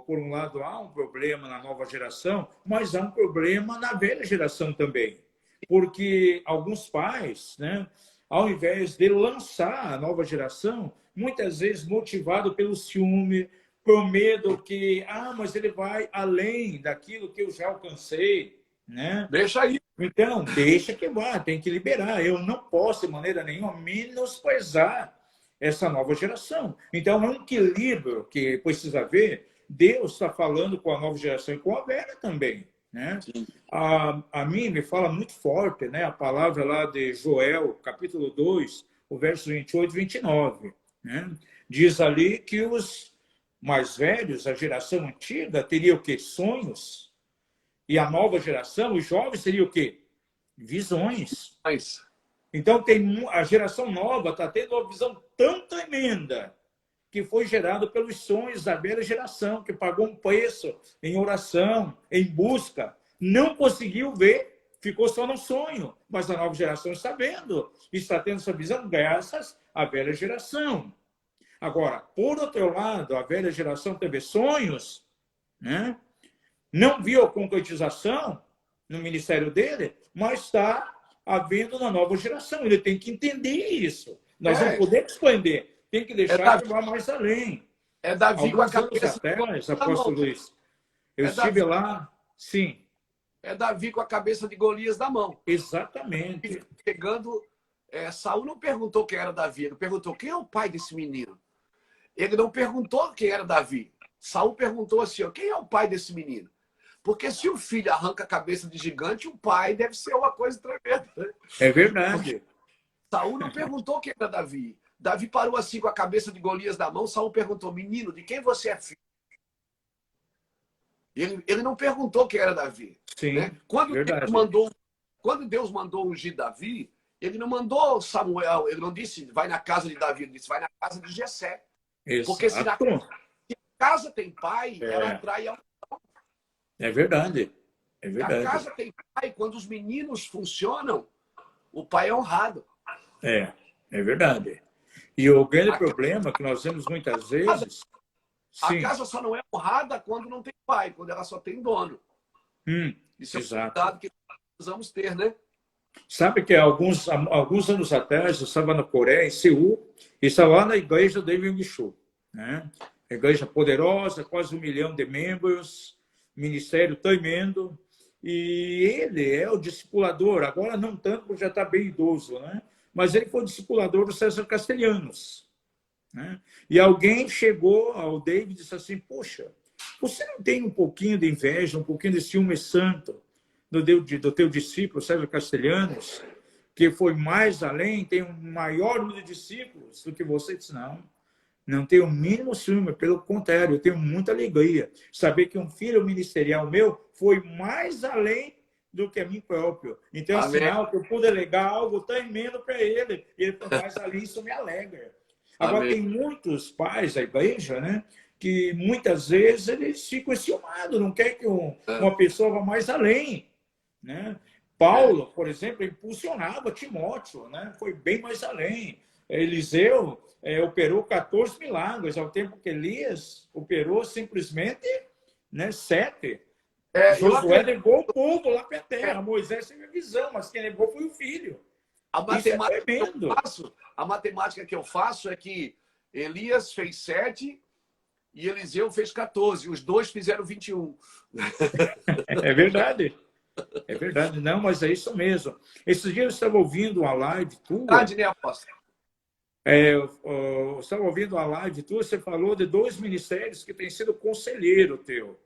por um lado, há um problema na nova geração, mas há um problema na velha geração também. Porque alguns pais, né, ao invés de lançar a nova geração, muitas vezes motivado pelo ciúme, por medo que, mas ele vai além daquilo que eu já alcancei, né? Deixa aí. Então, deixa que vá, tem que liberar. Eu não posso, de maneira nenhuma, menosprezar essa nova geração. Então, é um equilíbrio que precisa haver. Deus está falando com a nova geração e com a velha também, né? A mim me fala muito forte, né? A palavra lá de Joel, capítulo 2, o verso 28 e 29, né? Diz ali que os mais velhos, a geração antiga, teria o quê? Sonhos. E a nova geração, os jovens, teria o quê? Visões. Então, a geração nova está tendo uma visão tão tremenda que foi gerada pelos sonhos da velha geração, que pagou um preço em oração, em busca. Não conseguiu ver, ficou só no sonho. Mas a nova geração está vendo, está tendo essa visão graças à velha geração. Agora, por outro lado, a velha geração teve sonhos, né? Não viu a concretização no ministério dele, mas está havendo na nova geração. Ele tem que entender isso. Nós não podemos esconder, tem que deixar que vá mais além. Davi com a cabeça atrás, apóstolo Luiz, eu estive lá, sim. É Davi com a cabeça de Golias na mão. Exatamente. Chegando, Saul não perguntou quem era Davi, ele perguntou quem é o pai desse menino. Ele não perguntou quem era Davi. Saul perguntou assim, quem é o pai desse menino? Porque se o filho arranca a cabeça de gigante, o pai deve ser uma coisa tremenda. É verdade. Porque Saul não perguntou quem era Davi. Davi parou assim com a cabeça de Golias na mão. Saul perguntou, menino, de quem você é filho? Ele não perguntou quem era Davi. Sim, né? Quando Deus mandou ungir Davi, ele não mandou Samuel, ele não disse, vai na casa de Davi, ele disse, vai na casa de Jessé. Porque se na casa tem pai, ela atrai a... É verdade. É verdade. A casa tem pai, quando os meninos funcionam, o pai é honrado. É verdade. E o grande problema que nós vemos muitas vezes... A casa só não é honrada quando não tem pai, quando ela só tem dono. Isso é um cuidado que precisamos ter, né? Sabe que alguns anos atrás, eu estava na Coreia, em Seul, e estava lá na igreja do David Michaud, né? Igreja poderosa, quase 1 milhão de membros, ministério tremendo. E ele é o discipulador, agora não tanto, porque já está bem idoso, né? Mas ele foi o discipulador do César Castelhanos, né? E alguém chegou ao David e disse assim, poxa, você não tem um pouquinho de inveja, um pouquinho de ciúme santo do teu discípulo, César Castelhanos, que foi mais além, tem um maior número de discípulos do que você? Disse, não tenho o mínimo ciúme, pelo contrário, eu tenho muita alegria. Saber que um filho ministerial meu foi mais além do que a mim próprio. Então, é sinal que eu pude delegar algo tremendo para ele. E ele foi mais além, isso me alegra. Agora, Amém. tem muitos pais da igreja, né, que muitas vezes eles ficam enciumados, não quer que uma pessoa vá mais além, né? Paulo, por exemplo, impulsionava Timóteo, né? Foi bem mais além. Eliseu operou 14 milagres, ao tempo que Elias operou simplesmente, né, 7. Josué levou o povo lá para a terra. Moisés teve a visão, mas quem levou foi o filho. A matemática que eu faço é que Elias fez 7 e Eliseu fez 14. Os dois fizeram 21. É verdade. É verdade. Não, mas é isso mesmo. Esses dias eu estava ouvindo uma live tua. Verdade, né, apóstolo? Eu estava ouvindo a live tua, você falou de 2 ministérios que têm sido conselheiro teu.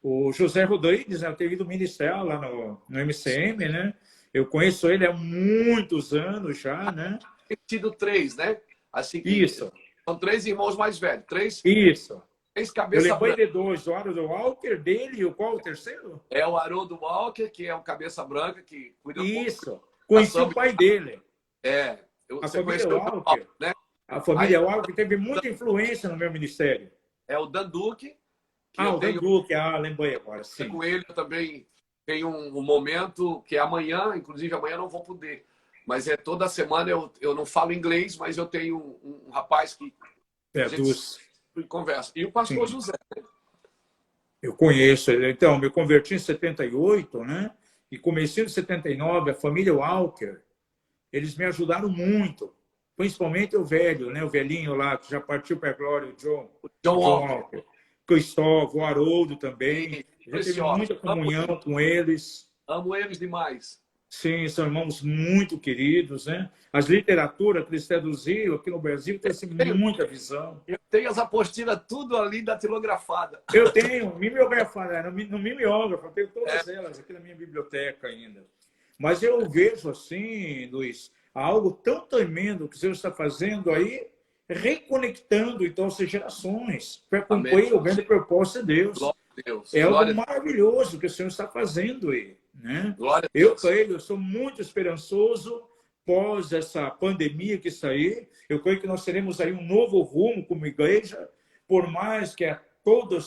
O José Rodrigues, né, tem ido ministrar lá no MCM, né? Eu conheço ele há muitos anos já, né? Tem sido 3, né? Assim que Isso. São 3 irmãos mais velhos. 3 Isso. cabeças Eu lembrei de 2, o Haroldo Walker, dele, e o qual o terceiro? É o Haroldo Walker, que é o cabeça branca, que cuida Isso. Conheci o pai dele. A família Walker, né? A família Walker teve muita influência no meu ministério. É o Dan Duque. O Dan Duque, lembrei agora, sim. Com ele eu também tenho um momento que é amanhã, inclusive amanhã eu não vou poder, mas toda semana eu não falo inglês, mas eu tenho um rapaz que a gente conversa. E o pastor José. Eu conheço ele. Então, me converti em 78, né? E comecei em 79, a família Walker, eles me ajudaram muito. Principalmente o velho, né? O velhinho lá, que já partiu para a glória, o John Walker. Cristóvão, o Haroldo também. Já teve muita comunhão com eles. Amo eles demais. Sim, são irmãos muito queridos, né? As literaturas que eles traduziram aqui no Brasil têm muita visão. Eu tenho as apostilas tudo ali datilografada. Eu tenho, mimeografada, no mimeógrafo, eu tenho todas elas aqui na minha biblioteca ainda. Mas eu vejo assim, Luiz, algo tão tremendo que o Senhor está fazendo aí, reconectando então essas gerações para cumprir o grande propósito de Deus. É algo maravilhoso que o Senhor está fazendo aí, né? Eu creio, eu sou muito esperançoso pós essa pandemia que está aí. Eu creio que nós teremos aí um novo rumo como igreja, por mais que é todo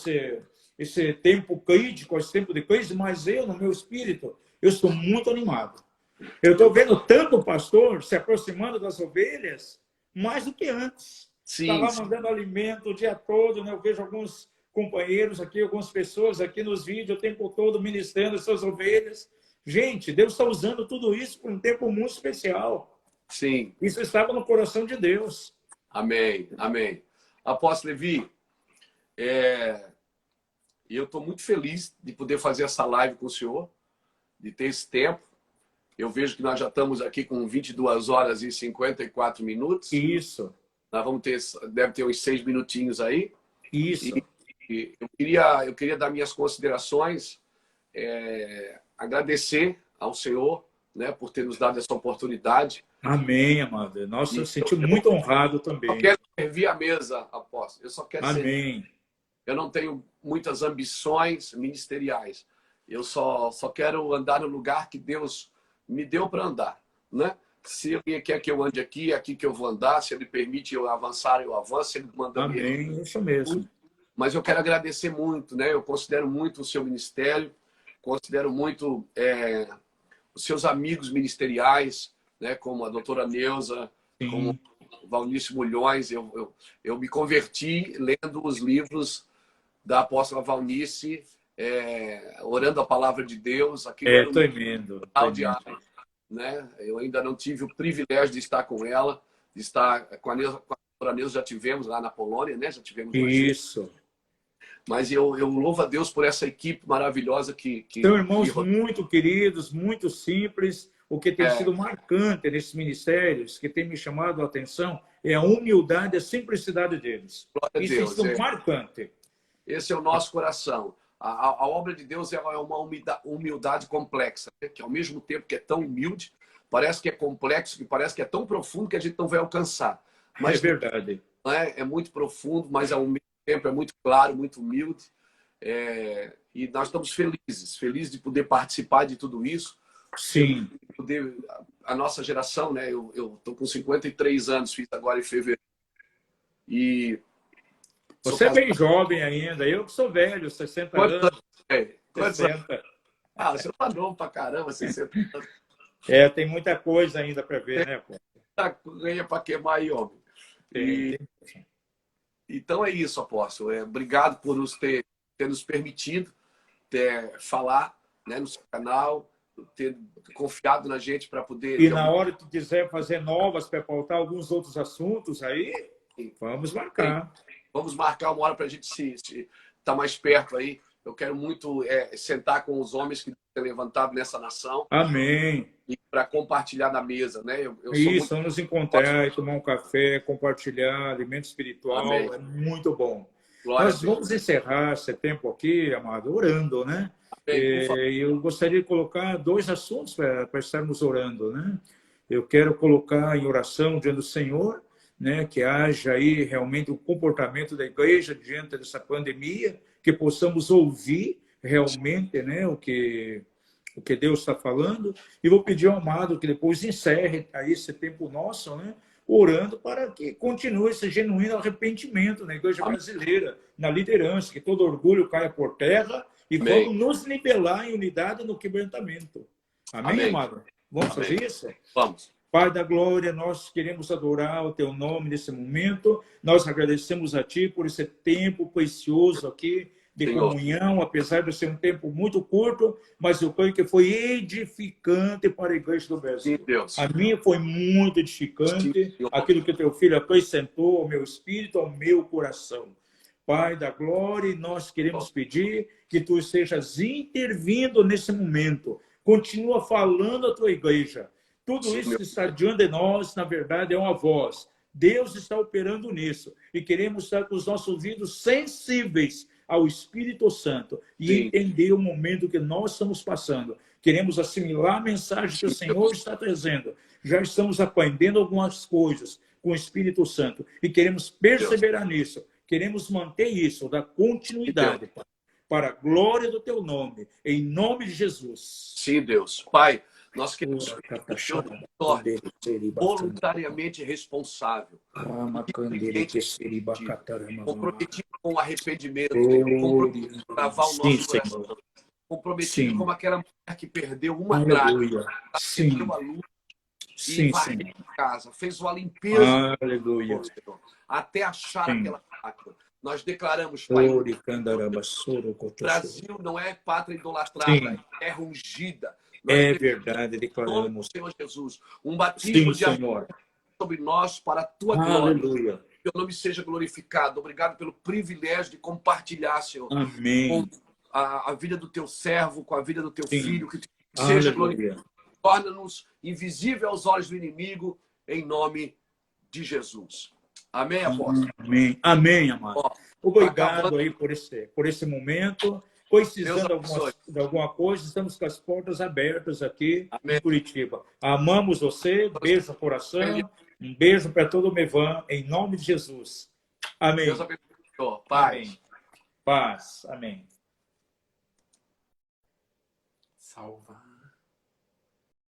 esse tempo crítico, esse tempo de crise, mas eu, no meu espírito, eu estou muito animado. Eu estou vendo tanto o pastor se aproximando das ovelhas mais do que antes. Está lá mandando alimento o dia todo, né? Eu vejo alguns companheiros aqui, algumas pessoas aqui nos vídeos o tempo todo ministrando as suas ovelhas. Gente, Deus está usando tudo isso por um tempo muito especial. Sim. Isso estava no coração de Deus. Amém, amém. Apóstolo Levi, eu estou muito feliz de poder fazer essa live com o senhor, de ter esse tempo. Eu vejo que nós já estamos aqui com 22 horas e 54 minutos. Isso. Nós vamos ter, deve ter uns 6 minutinhos aí. Isso. E eu queria dar minhas considerações, agradecer ao Senhor, né, por ter nos dado essa oportunidade. Amém, amado. Nossa, eu senti muito honrado também. Eu quero servir a mesa, apóstolo. Eu só quero Amém. Eu não tenho muitas ambições ministeriais. Eu só quero andar no lugar que Deus me deu para andar, né? Se Ele quer que eu ande aqui, é aqui que eu vou andar. Se Ele permite eu avançar, eu avanço. Se Ele manda Amém, isso mesmo. Mas eu quero agradecer muito, né? Eu considero muito o seu ministério, considero muito os seus amigos ministeriais, né? Como a doutora Neuza, como o Valnice Mulhões. Eu me converti lendo os livros da apóstola Valnice, orando a palavra de Deus. Tremendo. Né? Eu ainda não tive o privilégio de estar com ela, de estar com a doutora Neuza, já tivemos lá na Polônia, né? Já tivemos isso. Mas eu louvo a Deus por essa equipe maravilhosa que São irmãos muito queridos, muito simples. O que tem sido marcante nesses ministérios, que tem me chamado a atenção, é a humildade, a simplicidade deles. Glória a Isso Deus, tem sido marcante. Esse é o nosso coração. A obra de Deus é uma humildade complexa, né? Que ao mesmo tempo que é tão humilde, parece que é complexo, que parece que é tão profundo que a gente não vai alcançar. Mas é verdade. Não é muito profundo, mas ao mesmo tempo é muito claro, muito humilde. E nós estamos felizes de poder participar de tudo isso. Sim. A nossa geração, né? Eu estou com 53 anos, fiz agora em fevereiro. E você é bem jovem ainda, eu que sou velho, 60 anos. Quantos 60. Ah, você tá novo pra caramba, 60 anos. Tem muita coisa ainda para ver, né, pô? Ganha para queimar aí, homem. Então é isso, apóstolo. Obrigado por ter nos permitido falar, né, no seu canal, ter confiado na gente para poder... E na hora que quiser fazer novas para pautar alguns outros assuntos aí, vamos marcar. Vamos marcar uma hora para a gente estar mais perto aí. Eu quero muito sentar com os homens que têm levantado nessa nação. Amém. E para compartilhar da mesa, né? Vamos nos encontrar e tomar um café, compartilhar alimento espiritual. Amém. É muito bom. Nós vamos encerrar esse tempo aqui, amado, orando, né? Eu gostaria de colocar 2 assuntos para estarmos orando, né? Eu quero colocar em oração diante do Senhor, né, que haja aí realmente o comportamento da igreja diante dessa pandemia, que possamos ouvir realmente, né, o que Deus está falando, e vou pedir ao amado que depois encerre aí esse tempo nosso, né, orando para que continue esse genuíno arrependimento na igreja brasileira, na liderança, que todo orgulho caia por terra e vamos nos nivelar em unidade no quebrantamento. Amém, amado? Vamos fazer isso? Vamos. Pai da glória, nós queremos adorar o teu nome nesse momento. Nós agradecemos a ti por esse tempo precioso aqui de comunhão, apesar de ser um tempo muito curto, mas eu creio que foi edificante para a igreja do Brasil. Sim, Deus. A minha foi muito edificante, aquilo que teu filho acrescentou ao meu espírito, ao meu coração. Pai da glória, nós queremos pedir que tu estejas intervindo nesse momento. Continua falando a tua igreja. Tudo isso que está diante de nós, na verdade, é uma voz. Deus está operando nisso. E queremos estar com os nossos ouvidos sensíveis ao Espírito Santo e entender o momento que nós estamos passando. Queremos assimilar a mensagem que o Senhor está trazendo. Já estamos aprendendo algumas coisas com o Espírito Santo e queremos perseverar nisso. Queremos manter isso, dar continuidade, Pai, para a glória do teu nome, em nome de Jesus. Sim, Deus. Pai, nós queremos que o Senhor nos torne voluntariamente responsável, comprometido com o arrependimento, comprometido com lavar o nosso coração, comprometido como aquela mulher que perdeu uma dracma, perdeu a luz e varreu a casa, fez uma limpeza até achar aquela dracma. Nós declaramos, Pai, o Brasil não é pátria idolatrada, é terra ungida. É verdade, declaramos. Senhor Jesus, um batismo de amor sobre nós para a tua glória. Que o nome seja glorificado. Obrigado pelo privilégio de compartilhar, Senhor, com a vida do teu servo, com a vida do teu filho. Que seja glorificado. Torna-nos invisível aos olhos do inimigo, em nome de Jesus. Amém, apóstolo? Amém, amém, amado. Obrigado aí por esse momento. Precisando de alguma coisa, estamos com as portas abertas aqui em Curitiba. Amamos você, beijo no coração, um beijo para todo o Mevan, em nome de Jesus. Amém. Deus abençoe. Paz. Amém. Paz. Amém. Salva.